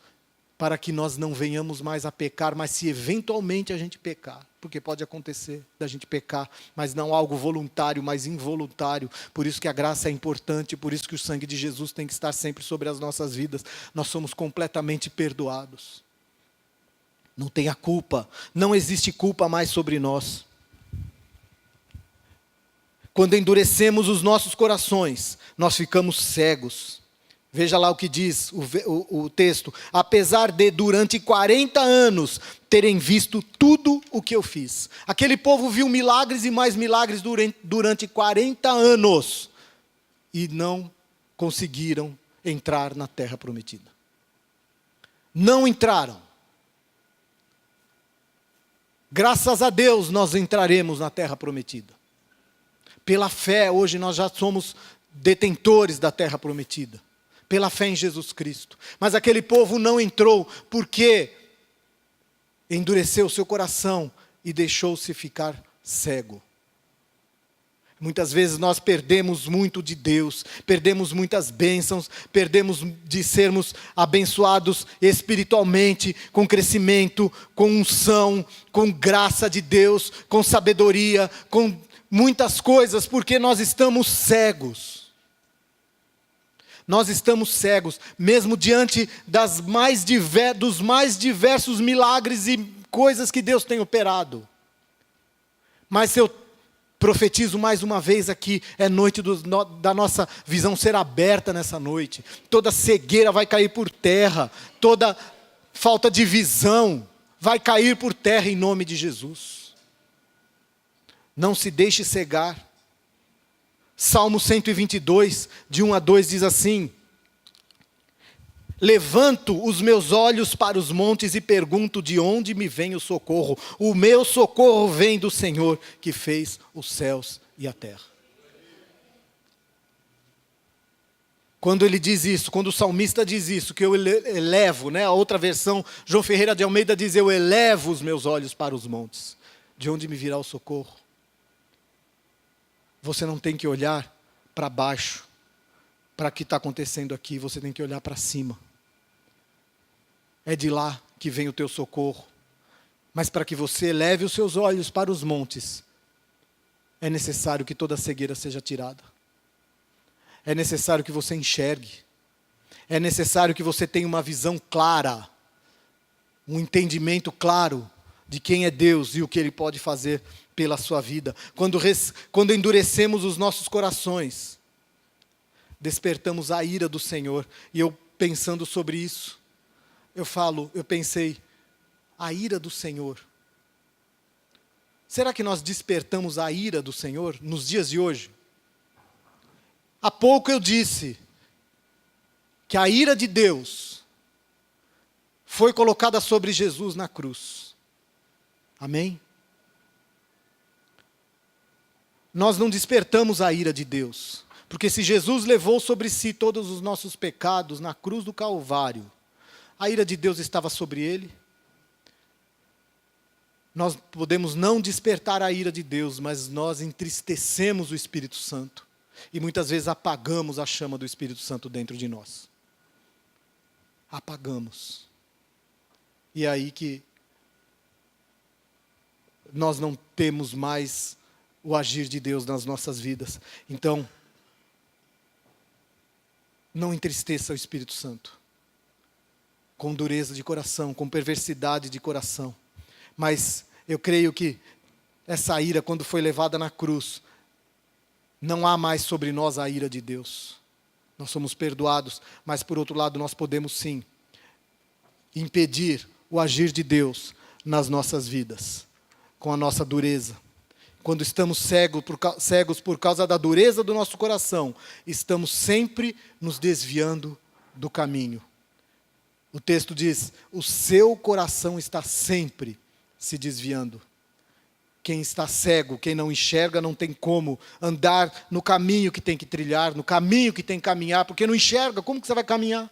para que nós não venhamos mais a pecar, mas se eventualmente a gente pecar, porque pode acontecer da gente pecar, mas não algo voluntário, mas involuntário. Por isso que a graça é importante, por isso que o sangue de Jesus tem que estar sempre sobre as nossas vidas. Nós somos completamente perdoados. Não tenha culpa, não existe culpa mais sobre nós. Quando endurecemos os nossos corações, nós ficamos cegos. Veja lá o que diz o texto. Apesar de durante 40 anos terem visto tudo o que eu fiz. Aquele povo viu milagres e mais milagres durante 40 anos. E não conseguiram entrar na terra prometida. Não entraram. Graças a Deus nós entraremos na terra prometida. Pela fé, hoje nós já somos detentores da terra prometida, pela fé em Jesus Cristo. Mas aquele povo não entrou porque endureceu o seu coração e deixou-se ficar cego. Muitas vezes nós perdemos muito de Deus, perdemos muitas bênçãos, perdemos de sermos abençoados espiritualmente, com crescimento, com unção, com graça de Deus, com sabedoria, com muitas coisas, porque nós estamos cegos. Nós estamos cegos, mesmo diante dos mais diversos milagres e coisas que Deus tem operado. Mas se eu profetizo mais uma vez aqui, é noite da nossa visão ser aberta nessa noite. Toda cegueira vai cair por terra, toda falta de visão vai cair por terra em nome de Jesus. Não se deixe cegar. Salmo 122, de 1 a 2 diz assim: levanto os meus olhos para os montes e pergunto de onde me vem o socorro. O meu socorro vem do Senhor que fez os céus e a terra. Quando ele diz isso, quando o salmista diz isso, que eu elevo, a outra versão, João Ferreira de Almeida diz: eu elevo os meus olhos para os montes. De onde me virá o socorro? Você não tem que olhar para baixo, para o que está acontecendo aqui, você tem que olhar para cima. É de lá que vem o teu socorro. Mas para que você eleve os seus olhos para os montes, é necessário que toda a cegueira seja tirada. É necessário que você enxergue. É necessário que você tenha uma visão clara, um entendimento claro de quem é Deus e o que Ele pode fazer pela sua vida. Quando endurecemos os nossos corações, despertamos a ira do Senhor. E eu pensando sobre isso, eu pensei, a ira do Senhor. Será que nós despertamos a ira do Senhor nos dias de hoje? Há pouco eu disse que a ira de Deus foi colocada sobre Jesus na cruz. Amém? Nós não despertamos a ira de Deus, porque se Jesus levou sobre si todos os nossos pecados na cruz do Calvário, a ira de Deus estava sobre ele. Nós podemos não despertar a ira de Deus, mas nós entristecemos o Espírito Santo. E muitas vezes apagamos a chama do Espírito Santo dentro de nós. Apagamos. E é aí que nós não temos mais o agir de Deus nas nossas vidas. Então, não entristeça o Espírito Santo. Com dureza de coração, com perversidade de coração. Mas eu creio que essa ira, quando foi levada na cruz, não há mais sobre nós a ira de Deus. Nós somos perdoados, mas por outro lado nós podemos sim impedir o agir de Deus nas nossas vidas, com a nossa dureza. Quando estamos cegos por causa da dureza do nosso coração, estamos sempre nos desviando do caminho. O texto diz: o seu coração está sempre se desviando. Quem está cego, quem não enxerga, não tem como andar no caminho que tem que trilhar, no caminho que tem que caminhar, porque não enxerga, como que você vai caminhar?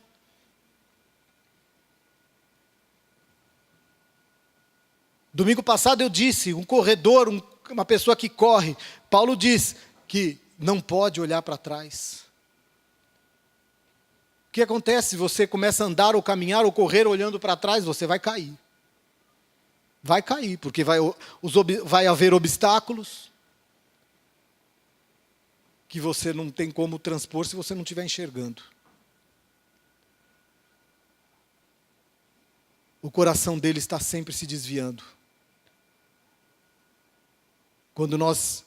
Domingo passado eu disse, um corredor, uma pessoa que corre, Paulo diz que não pode olhar para trás. O que acontece se você começa a andar ou caminhar ou correr olhando para trás? Você vai cair. Vai cair, porque vai haver obstáculos que você não tem como transpor se você não estiver enxergando. O coração dele está sempre se desviando. Quando nós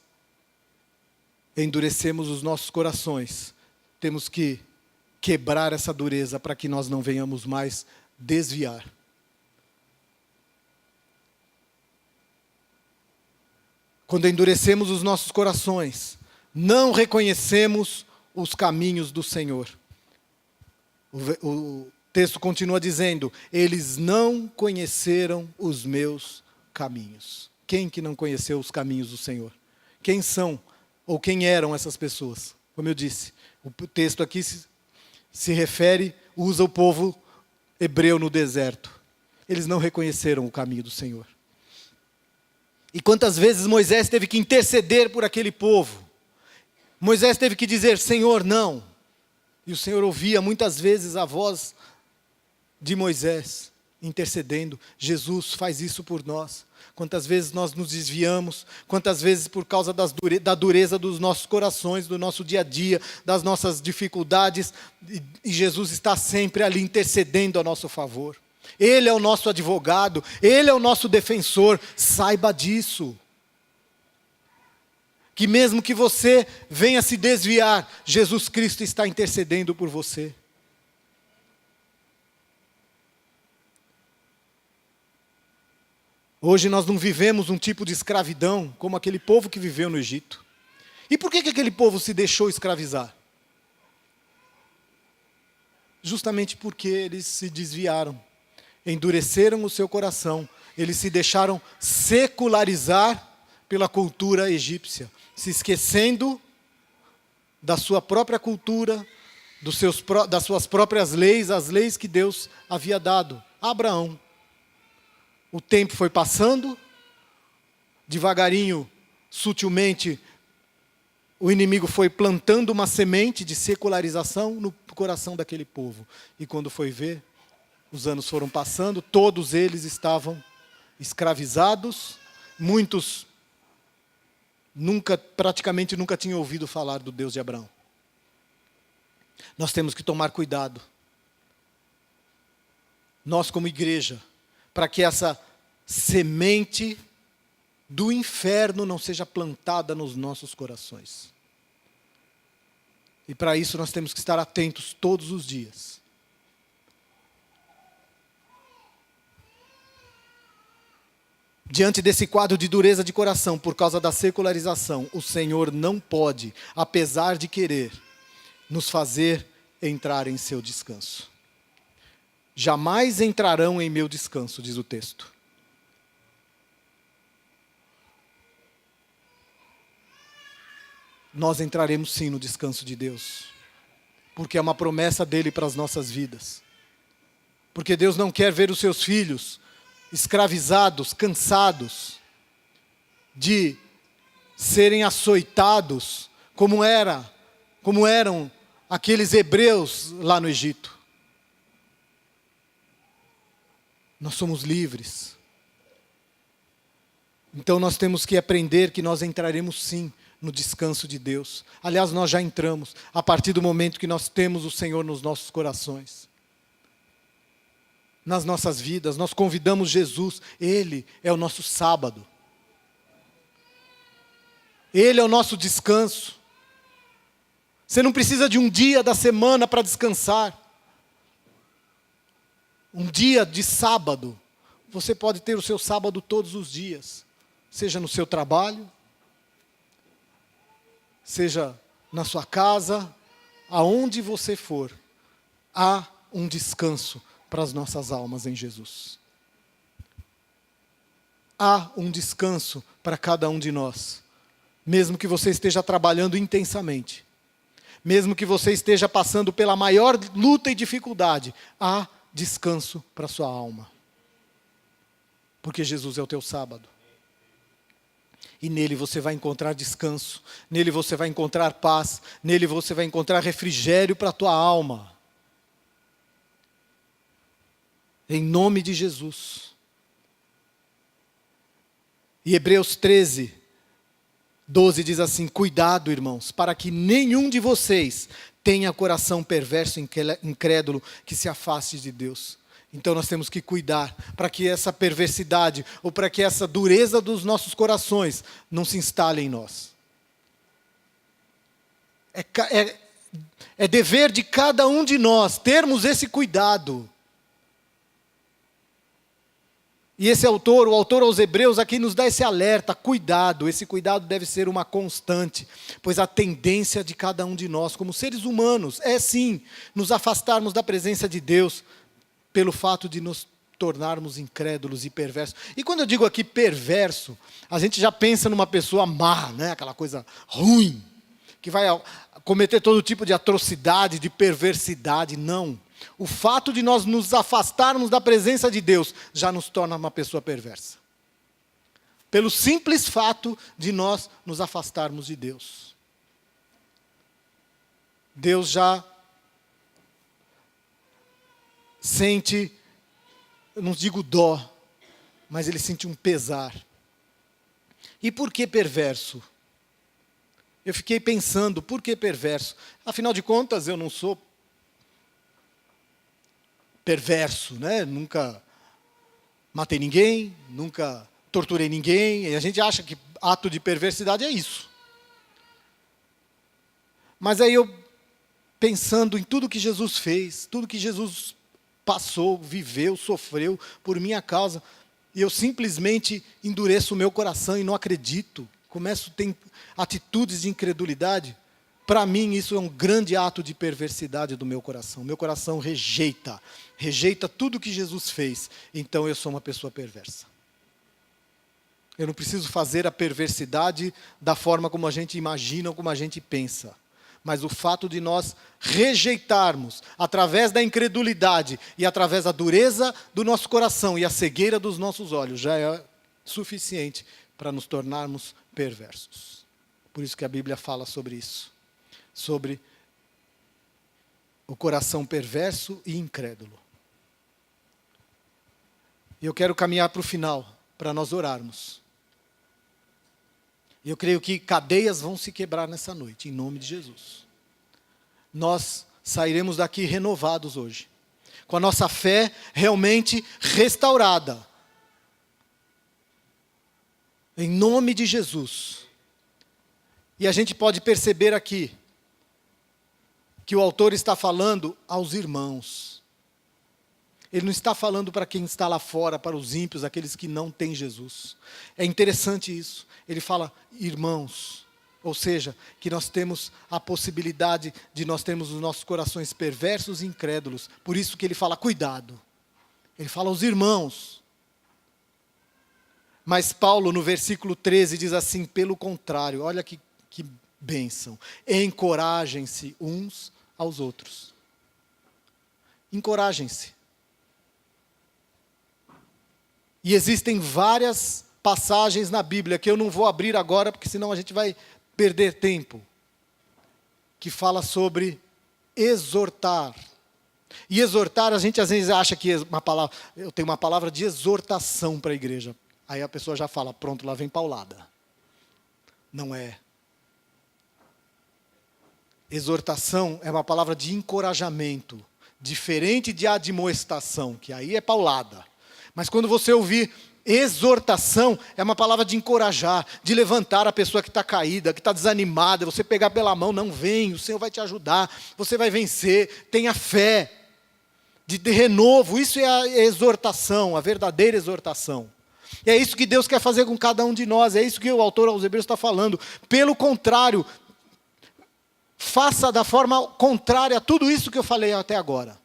endurecemos os nossos corações, temos que quebrar essa dureza para que nós não venhamos mais desviar. Quando endurecemos os nossos corações, não reconhecemos os caminhos do Senhor. O texto continua dizendo: eles não conheceram os meus caminhos. Quem que não conheceu os caminhos do Senhor? Quem são ou quem eram essas pessoas? Como eu disse, o texto aqui se refere, usa o povo hebreu no deserto. Eles não reconheceram o caminho do Senhor. E quantas vezes Moisés teve que interceder por aquele povo? Moisés teve que dizer, Senhor, não. E o Senhor ouvia muitas vezes a voz de Moisés intercedendo. Jesus faz isso por nós. Quantas vezes nós nos desviamos, quantas vezes por causa da dureza dos nossos corações, do nosso dia a dia, das nossas dificuldades, e Jesus está sempre ali intercedendo a nosso favor. Ele é o nosso advogado, Ele é o nosso defensor, saiba disso. Que mesmo que você venha se desviar, Jesus Cristo está intercedendo por você. Hoje nós não vivemos um tipo de escravidão como aquele povo que viveu no Egito. E por que aquele povo se deixou escravizar? Justamente porque eles se desviaram, endureceram o seu coração, eles se deixaram secularizar pela cultura egípcia, se esquecendo da sua própria cultura, das suas próprias leis, as leis que Deus havia dado a Abraão. O tempo foi passando, devagarinho, sutilmente, o inimigo foi plantando uma semente de secularização no coração daquele povo. E quando foi ver, os anos foram passando, todos eles estavam escravizados, muitos praticamente nunca tinham ouvido falar do Deus de Abraão. Nós temos que tomar cuidado. Nós como igreja, para que essa semente do inferno não seja plantada nos nossos corações. E para isso nós temos que estar atentos todos os dias. Diante desse quadro de dureza de coração, por causa da secularização, o Senhor não pode, apesar de querer, nos fazer entrar em seu descanso. Jamais entrarão em meu descanso, diz o texto. Nós entraremos sim no descanso de Deus, porque é uma promessa dele para as nossas vidas. Porque Deus não quer ver os seus filhos escravizados, cansados de serem açoitados, como eram aqueles hebreus lá no Egito. Nós somos livres. Então nós temos que aprender que nós entraremos sim no descanso de Deus. Aliás, nós já entramos, a partir do momento que nós temos o Senhor nos nossos corações. Nas nossas vidas, nós convidamos Jesus, Ele é o nosso sábado. Ele é o nosso descanso. Você não precisa de um dia da semana para descansar. Um dia de sábado, você pode ter o seu sábado todos os dias. Seja no seu trabalho, seja na sua casa, aonde você for, há um descanso para as nossas almas em Jesus. Há um descanso para cada um de nós. Mesmo que você esteja trabalhando intensamente, mesmo que você esteja passando pela maior luta e dificuldade, há descanso para a sua alma. Porque Jesus é o teu sábado. E nele você vai encontrar descanso, nele você vai encontrar paz, nele você vai encontrar refrigério para a tua alma. Em nome de Jesus. E Hebreus 13, 12 diz assim: cuidado, irmãos, para que nenhum de vocês tenha coração perverso e incrédulo que se afaste de Deus. Então nós temos que cuidar para que essa perversidade ou para que essa dureza dos nossos corações não se instale em nós. É dever de cada um de nós termos esse cuidado. E esse autor, o autor aos Hebreus, aqui nos dá esse alerta, cuidado. Esse cuidado deve ser uma constante, pois a tendência de cada um de nós, como seres humanos, é sim, nos afastarmos da presença de Deus, pelo fato de nos tornarmos incrédulos e perversos. E quando eu digo aqui perverso, a gente já pensa numa pessoa má, né? Aquela coisa ruim. que vai cometer todo tipo de atrocidade, de perversidade. Não. O fato de nós nos afastarmos da presença de Deus já nos torna uma pessoa perversa. Pelo simples fato de nós nos afastarmos de Deus. Deus já sente, eu não digo dó, mas ele sente um pesar. E por que perverso? Eu fiquei pensando, por que perverso? Afinal de contas, eu não sou perverso, né? Nunca matei ninguém, nunca torturei ninguém. E a gente acha que ato de perversidade é isso. Mas aí eu, pensando em tudo que Jesus fez, tudo que Jesus passou, viveu, sofreu por minha causa, e eu simplesmente endureço o meu coração e não acredito, começo a ter atitudes de incredulidade. Para mim isso é um grande ato de perversidade do meu coração. Meu coração rejeita tudo que Jesus fez. Então eu sou uma pessoa perversa. Eu não preciso fazer a perversidade da forma como a gente imagina ou como a gente pensa. Mas o fato de nós rejeitarmos, através da incredulidade e através da dureza do nosso coração e a cegueira dos nossos olhos, já é suficiente para nos tornarmos perversos. Por isso que a Bíblia fala sobre isso. Sobre o coração perverso e incrédulo. E eu quero caminhar para o final, para nós orarmos. E eu creio que cadeias vão se quebrar nessa noite, em nome de Jesus. Nós sairemos daqui renovados hoje, com a nossa fé realmente restaurada. Em nome de Jesus. E a gente pode perceber aqui, que o autor está falando aos irmãos. Ele não está falando para quem está lá fora, para os ímpios, aqueles que não têm Jesus. É interessante isso. Ele fala, irmãos, ou seja, que nós temos a possibilidade de nós termos os nossos corações perversos e incrédulos. Por isso que ele fala, cuidado. Ele fala aos irmãos. Mas Paulo, no versículo 13, diz assim, pelo contrário, olha que bênção. Encorajem-se uns aos outros. Encorajem-se. E existem várias passagens na Bíblia, que eu não vou abrir agora, porque senão a gente vai perder tempo, que fala sobre exortar. E exortar, a gente às vezes acha que uma palavra, eu tenho uma palavra de exortação para a igreja. Aí a pessoa já fala, pronto, lá vem paulada. Não é. Exortação é uma palavra de encorajamento, diferente de admoestação, que aí é paulada. Mas quando você ouvir exortação, é uma palavra de encorajar, de levantar a pessoa que está caída, que está desanimada, você pegar pela mão, não vem, o Senhor vai te ajudar, você vai vencer, tenha fé, de renovo, isso é a exortação, a verdadeira exortação. E é isso que Deus quer fazer com cada um de nós, é isso que o autor aos Hebreus está falando. Pelo contrário, faça da forma contrária a tudo isso que eu falei até agora.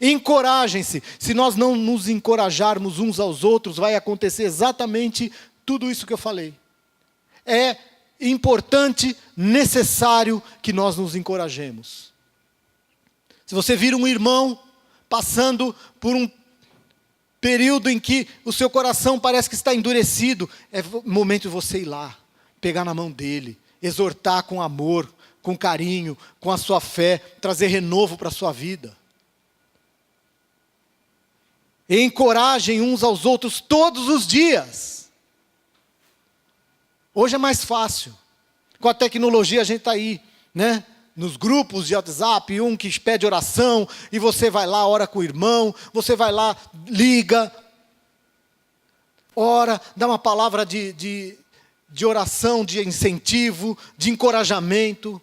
Encorajem-se. Se nós não nos encorajarmos uns aos outros, vai acontecer exatamente tudo isso que eu falei. É importante, necessário que nós nos encorajemos. Se você vir um irmão passando por um período em que o seu coração parece que está endurecido, é momento de você ir lá, pegar na mão dele, exortar com amor, com carinho, com a sua fé, trazer renovo para a sua vida. E encorajem uns aos outros todos os dias. Hoje é mais fácil. Com a tecnologia a gente está aí, né? Nos grupos de WhatsApp, um que pede oração, e você vai lá, ora com o irmão, você vai lá, liga, ora, dá uma palavra de oração, de incentivo, de encorajamento,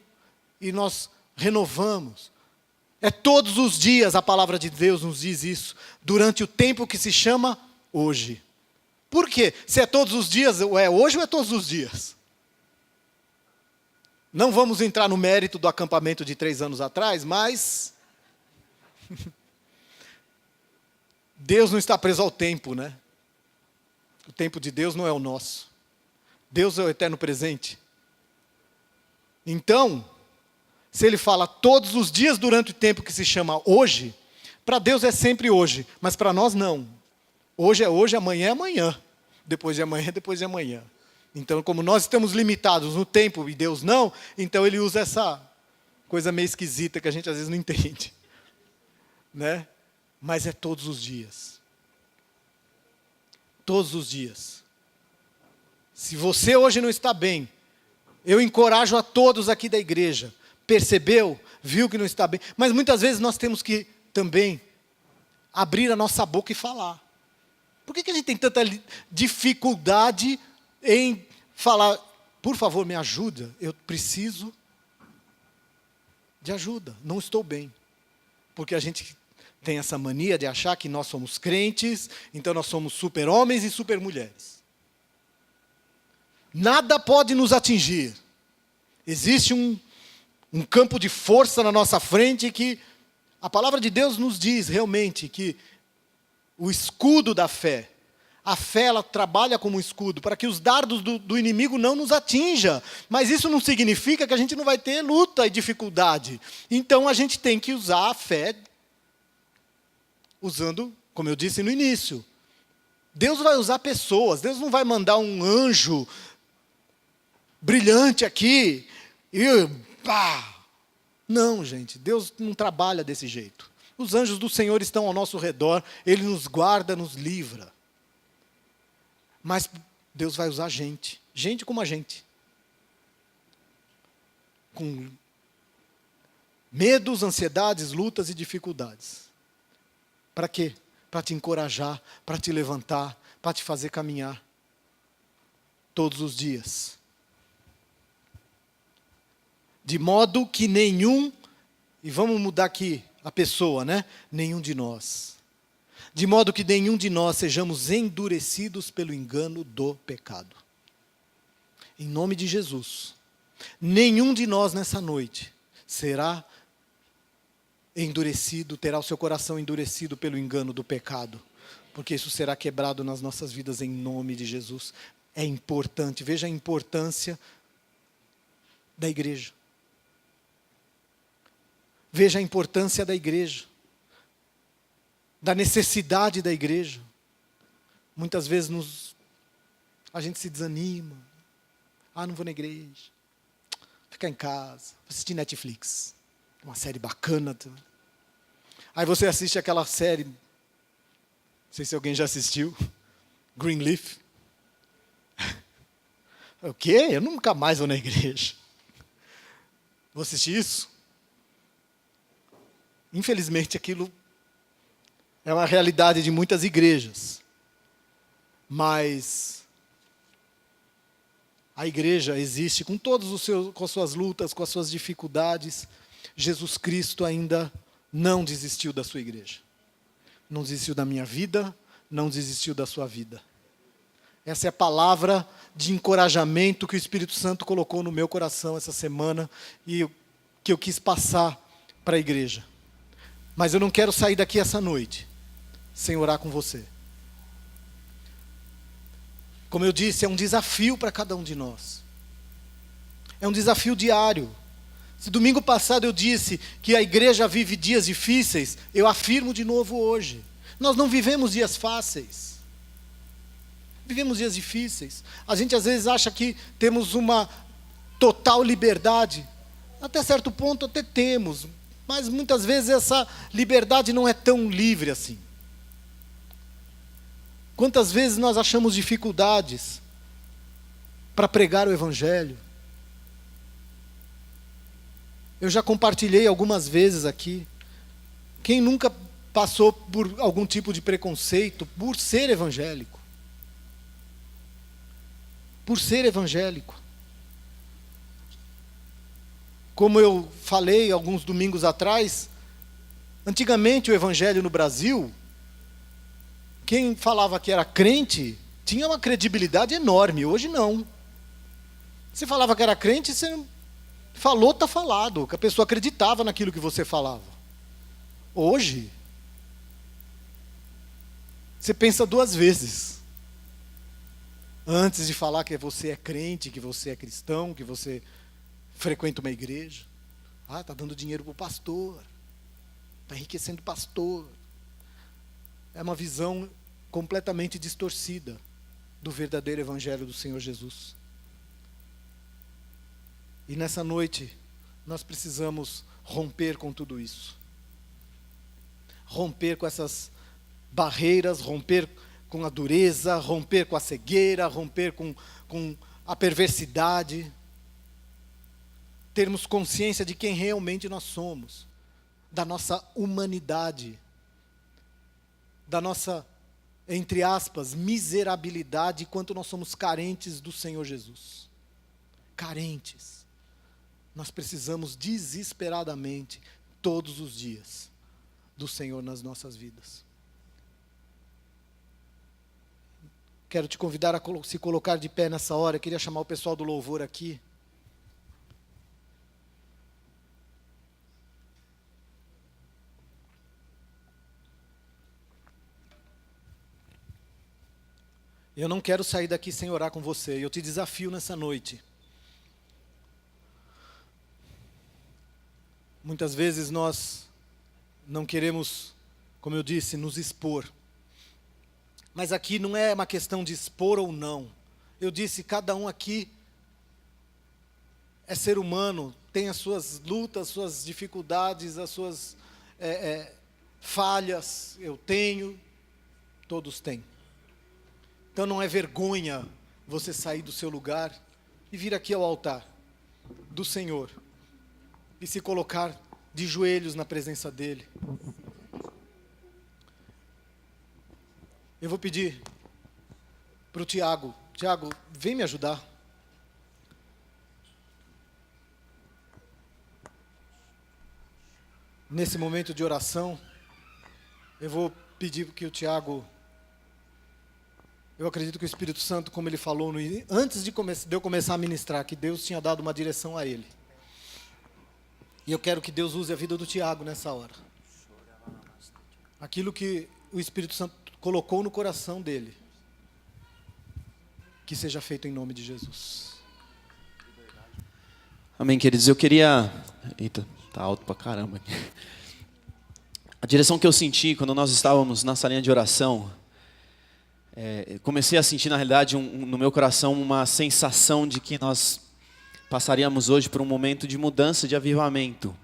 e nós renovamos. É todos os dias a palavra de Deus nos diz isso, durante o tempo que se chama hoje. Por quê? Se é todos os dias, é hoje ou é todos os dias? Não vamos entrar no mérito do acampamento de 3 anos atrás, mas Deus não está preso ao tempo, né? O tempo de Deus não é o nosso. Deus é o eterno presente. Então, se ele fala todos os dias durante o tempo que se chama hoje, para Deus é sempre hoje, mas para nós não. Hoje é hoje, amanhã é amanhã. Depois de amanhã é depois de amanhã. Então, como nós estamos limitados no tempo e Deus não, então ele usa essa coisa meio esquisita que a gente às vezes não entende. Né? Mas é todos os dias. Todos os dias. Se você hoje não está bem, eu encorajo a todos aqui da igreja. Percebeu? Viu que não está bem? Mas muitas vezes nós temos que também abrir a nossa boca e falar. Por que a gente tem tanta dificuldade em falar, por favor, me ajuda, eu preciso de ajuda, não estou bem. Porque a gente tem essa mania de achar que nós somos crentes, então nós somos super-homens e super-mulheres. Nada pode nos atingir. Existe um campo de força na nossa frente que a palavra de Deus nos diz realmente que o escudo da fé, a fé ela trabalha como um escudo para que os dardos do inimigo não nos atinjam. Mas isso não significa que a gente não vai ter luta e dificuldade. Então a gente tem que usar a fé usando, como eu disse no início. Deus vai usar pessoas, Deus não vai mandar um anjo brilhante aqui e pá. Não, gente, Deus não trabalha desse jeito. Os anjos do Senhor estão ao nosso redor, Ele nos guarda, nos livra. Mas Deus vai usar gente, gente como a gente. Com medos, ansiedades, lutas e dificuldades. Para quê? Para te encorajar, para te levantar, para te fazer caminhar. Todos os dias. De modo que nenhum, e vamos mudar aqui a pessoa, né? Nenhum de nós. De modo que nenhum de nós sejamos endurecidos pelo engano do pecado. Em nome de Jesus. Nenhum de nós nessa noite será endurecido, terá o seu coração endurecido pelo engano do pecado. Porque isso será quebrado nas nossas vidas em nome de Jesus. É importante, veja a importância da igreja. Veja a importância da igreja, da necessidade da igreja. Muitas vezes a gente se desanima. Não vou na igreja. Ficar em casa, assistir Netflix. Uma série bacana. Aí você assiste aquela série, não sei se alguém já assistiu, Greenleaf. O quê? Eu nunca mais vou na igreja. Vou assistir isso? Infelizmente, aquilo é uma realidade de muitas igrejas. Mas a igreja existe com com as suas lutas, com as suas dificuldades. Jesus Cristo ainda não desistiu da sua igreja. Não desistiu da minha vida, não desistiu da sua vida. Essa é a palavra de encorajamento que o Espírito Santo colocou no meu coração essa semana e que eu quis passar para a igreja. Mas eu não quero sair daqui essa noite sem orar com você. Como eu disse, é um desafio para cada um de nós. É um desafio diário. Se domingo passado eu disse que a igreja vive dias difíceis, eu afirmo de novo hoje. Nós não vivemos dias fáceis. Vivemos dias difíceis. A gente às vezes acha que temos uma total liberdade. Até certo ponto até temos. Mas muitas vezes essa liberdade não é tão livre assim. Quantas vezes nós achamos dificuldades para pregar o Evangelho? Eu já compartilhei algumas vezes aqui. Quem nunca passou por algum tipo de preconceito por ser evangélico? Por ser evangélico. Como eu falei alguns domingos atrás, antigamente o evangelho no Brasil, quem falava que era crente tinha uma credibilidade enorme, hoje não. Você falava que era crente, você falou, está falado, que a pessoa acreditava naquilo que você falava. Hoje, você pensa duas vezes antes de falar que você é crente, que você é cristão, que você frequenta uma igreja. Está dando dinheiro para o pastor, está enriquecendo o pastor. É uma visão completamente distorcida do verdadeiro evangelho do Senhor Jesus. E nessa noite, nós precisamos romper com tudo isso. Romper com essas barreiras, romper com a dureza, romper com a cegueira, romper com a perversidade. Termos consciência de quem realmente nós somos, da nossa humanidade, da nossa, entre aspas, miserabilidade, quanto nós somos carentes do Senhor Jesus. Carentes. Nós precisamos desesperadamente, todos os dias, do Senhor nas nossas vidas. Quero te convidar a se colocar de pé nessa hora. Eu queria chamar o pessoal do louvor aqui. Eu não quero sair daqui sem orar com você. Eu te desafio nessa noite. Muitas vezes nós não queremos, como eu disse, nos expor. Mas aqui não é uma questão de expor ou não. Eu disse, cada um aqui é ser humano, tem as suas lutas, suas dificuldades, as suas falhas. Eu tenho, todos têm. Então não é vergonha você sair do seu lugar e vir aqui ao altar do Senhor e se colocar de joelhos na presença dEle. Eu vou pedir para o Tiago. Tiago, vem me ajudar. Nesse momento de oração, eu vou pedir que o Tiago... Eu acredito que o Espírito Santo, como ele falou, antes de eu começar a ministrar, que Deus tinha dado uma direção a ele. E eu quero que Deus use a vida do Tiago nessa hora. Aquilo que o Espírito Santo colocou no coração dele, que seja feito em nome de Jesus. Amém, queridos. Eu queria... Eita, tá alto pra caramba aqui. A direção que eu senti quando nós estávamos na salinha de oração... comecei a sentir, na realidade, no meu coração, uma sensação de que nós passaríamos hoje por um momento de mudança, de avivamento.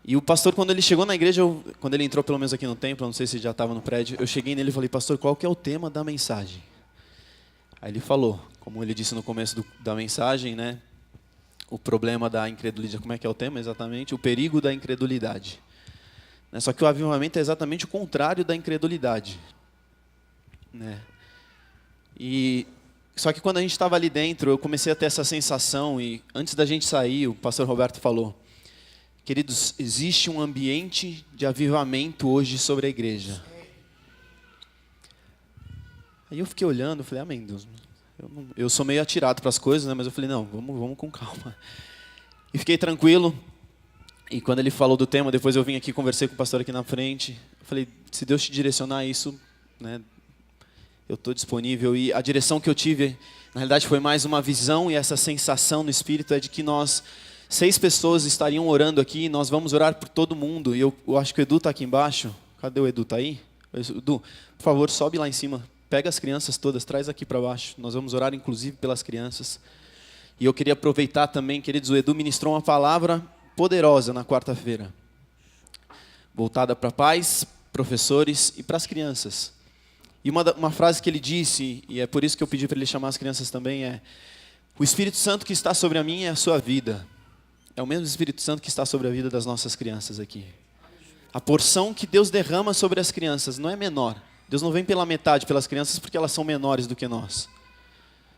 E o pastor, quando ele chegou na igreja, quando ele entrou pelo menos aqui no templo, não sei se já estava no prédio, eu cheguei nele e falei, pastor, qual que é o tema da mensagem? Aí ele falou, como ele disse no começo da mensagem, né, o problema da incredulidade, como é que é o tema exatamente? O perigo da incredulidade. Só que o avivamento é exatamente o contrário da incredulidade. Só que quando a gente estava ali dentro, eu comecei a ter essa sensação, e antes da gente sair, o pastor Roberto falou, queridos, existe um ambiente de avivamento hoje sobre a igreja. Aí eu fiquei olhando, falei, amém, Deus, eu sou meio atirado para as coisas, né, mas eu falei, não, vamos com calma. E fiquei tranquilo, e quando ele falou do tema, depois eu vim aqui, conversei com o pastor aqui na frente, eu falei, se Deus te direcionar a isso, né, eu estou disponível. E a direção que eu tive, na realidade, foi mais uma visão, e essa sensação no Espírito é de que nós, 6 pessoas estariam orando aqui, nós vamos orar por todo mundo. E eu acho que o Edu está aqui embaixo. Cadê o Edu? Está aí? Edu, por favor, sobe lá em cima. Pega as crianças todas, traz aqui para baixo. Nós vamos orar, inclusive, pelas crianças. E eu queria aproveitar também, queridos, o Edu ministrou uma palavra poderosa na quarta-feira, voltada para pais, professores e para as crianças. E uma frase que ele disse, e é por isso que eu pedi para ele chamar as crianças também, é: o Espírito Santo que está sobre a minha é a sua vida. É o mesmo Espírito Santo que está sobre a vida das nossas crianças aqui. A porção que Deus derrama sobre as crianças não é menor. Deus não vem pela metade pelas crianças porque elas são menores do que nós.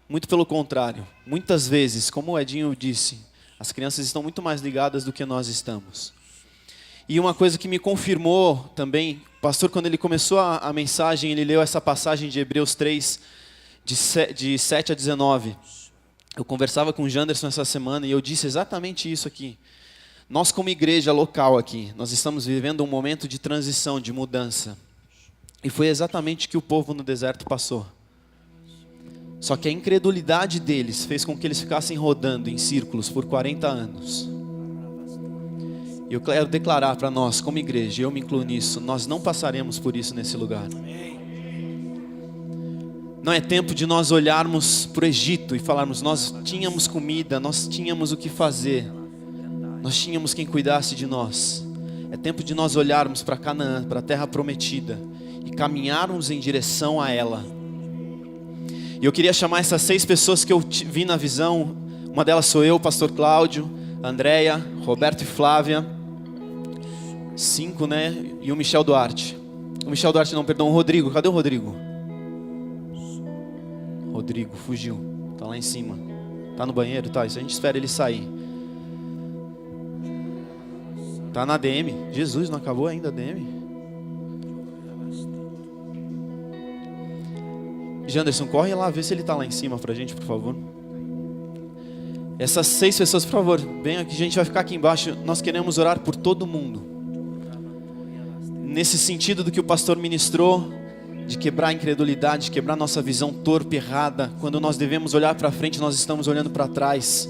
Muito pelo contrário. Muitas vezes, como o Edinho disse, as crianças estão muito mais ligadas do que nós estamos. E uma coisa que me confirmou também, o pastor, quando ele começou a mensagem, ele leu essa passagem de Hebreus 3, de 7 a 19. Eu conversava com o Janderson essa semana e eu disse exatamente isso aqui. Nós, como igreja local aqui, nós estamos vivendo um momento de transição, de mudança. E foi exatamente o que o povo no deserto passou. Só que a incredulidade deles fez com que eles ficassem rodando em círculos por 40 anos. E eu quero declarar para nós, como igreja, eu me incluo nisso, nós não passaremos por isso nesse lugar. Não é tempo de nós olharmos para o Egito e falarmos, nós tínhamos comida, nós tínhamos o que fazer, nós tínhamos quem cuidasse de nós. É tempo de nós olharmos para Canaã, para a terra prometida, e caminharmos em direção a ela. E eu queria chamar essas 6 pessoas que eu vi na visão. Uma delas sou eu, pastor Cláudio, Andréia, Roberto e Flávia. 5, né? E o Michel Duarte. O Michel Duarte não, perdão, o Rodrigo. Cadê o Rodrigo? Rodrigo fugiu. Tá lá em cima. Tá no banheiro? Tá, isso a gente espera ele sair. Tá na DM. Jesus, não acabou ainda a DM? Janderson, corre lá, vê se ele tá lá em cima pra gente, por favor. Essas 6 pessoas, por favor, venham aqui, a gente vai ficar aqui embaixo. Nós queremos orar por todo mundo. Nesse sentido do que o pastor ministrou, de quebrar a incredulidade, de quebrar nossa visão torpe, errada. Quando nós devemos olhar para frente, nós estamos olhando para trás.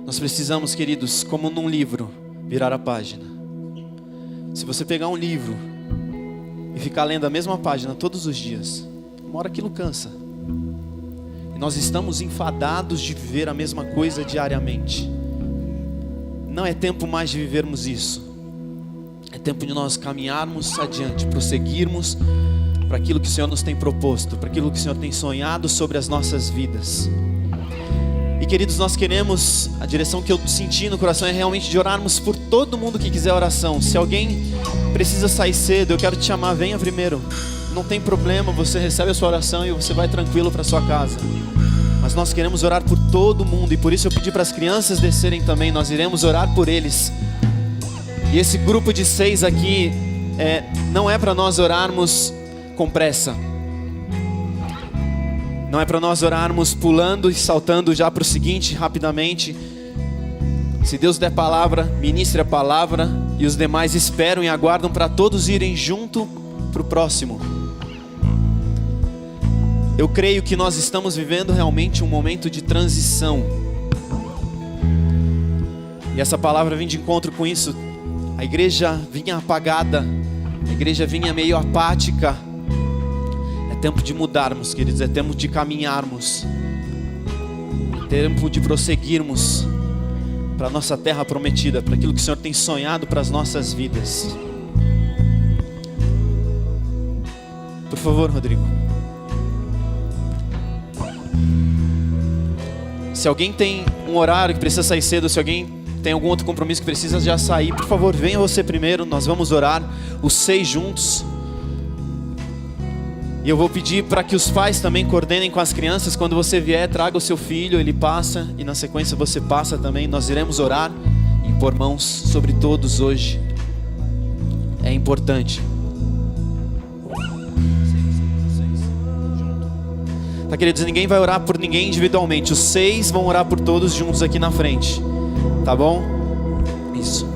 Nós precisamos, queridos, como num livro, virar a página. Se você pegar um livro e ficar lendo a mesma página todos os dias, uma hora aquilo cansa. E nós estamos enfadados de viver a mesma coisa diariamente. Não é tempo mais de vivermos isso. É tempo de nós caminharmos adiante, prosseguirmos para aquilo que o Senhor nos tem proposto, para aquilo que o Senhor tem sonhado sobre as nossas vidas. E queridos, nós queremos, a direção que eu senti no coração é realmente de orarmos por todo mundo que quiser oração. Se alguém precisa sair cedo, eu quero te chamar, venha primeiro. Não tem problema, você recebe a sua oração e você vai tranquilo para sua casa. Mas nós queremos orar por todo mundo, e por isso eu pedi para as crianças descerem também. Nós iremos orar por eles. E esse grupo de 6 aqui, não é para nós orarmos com pressa. Não é para nós orarmos pulando e saltando já para o seguinte rapidamente. Se Deus der palavra, ministre a palavra, e os demais esperam e aguardam para todos irem junto para o próximo. Eu creio que nós estamos vivendo realmente um momento de transição. E essa palavra vem de encontro com isso. A igreja vinha apagada, a igreja vinha meio apática. É tempo de mudarmos, queridos, é tempo de caminharmos. É tempo de prosseguirmos para a nossa terra prometida, para aquilo que o Senhor tem sonhado para as nossas vidas. Por favor, Rodrigo. Se alguém tem um horário que precisa sair cedo, se alguém tem algum outro compromisso que precisa já sair, por favor, venha você primeiro, nós vamos orar, os 6 juntos. E eu vou pedir para que os pais também coordenem com as crianças. Quando você vier, traga o seu filho, ele passa, e na sequência você passa também. Nós iremos orar e impor mãos sobre todos hoje. É importante. Tá, queridos, ninguém vai orar por ninguém individualmente. Os 6 vão orar por todos juntos aqui na frente. Tá bom? Isso.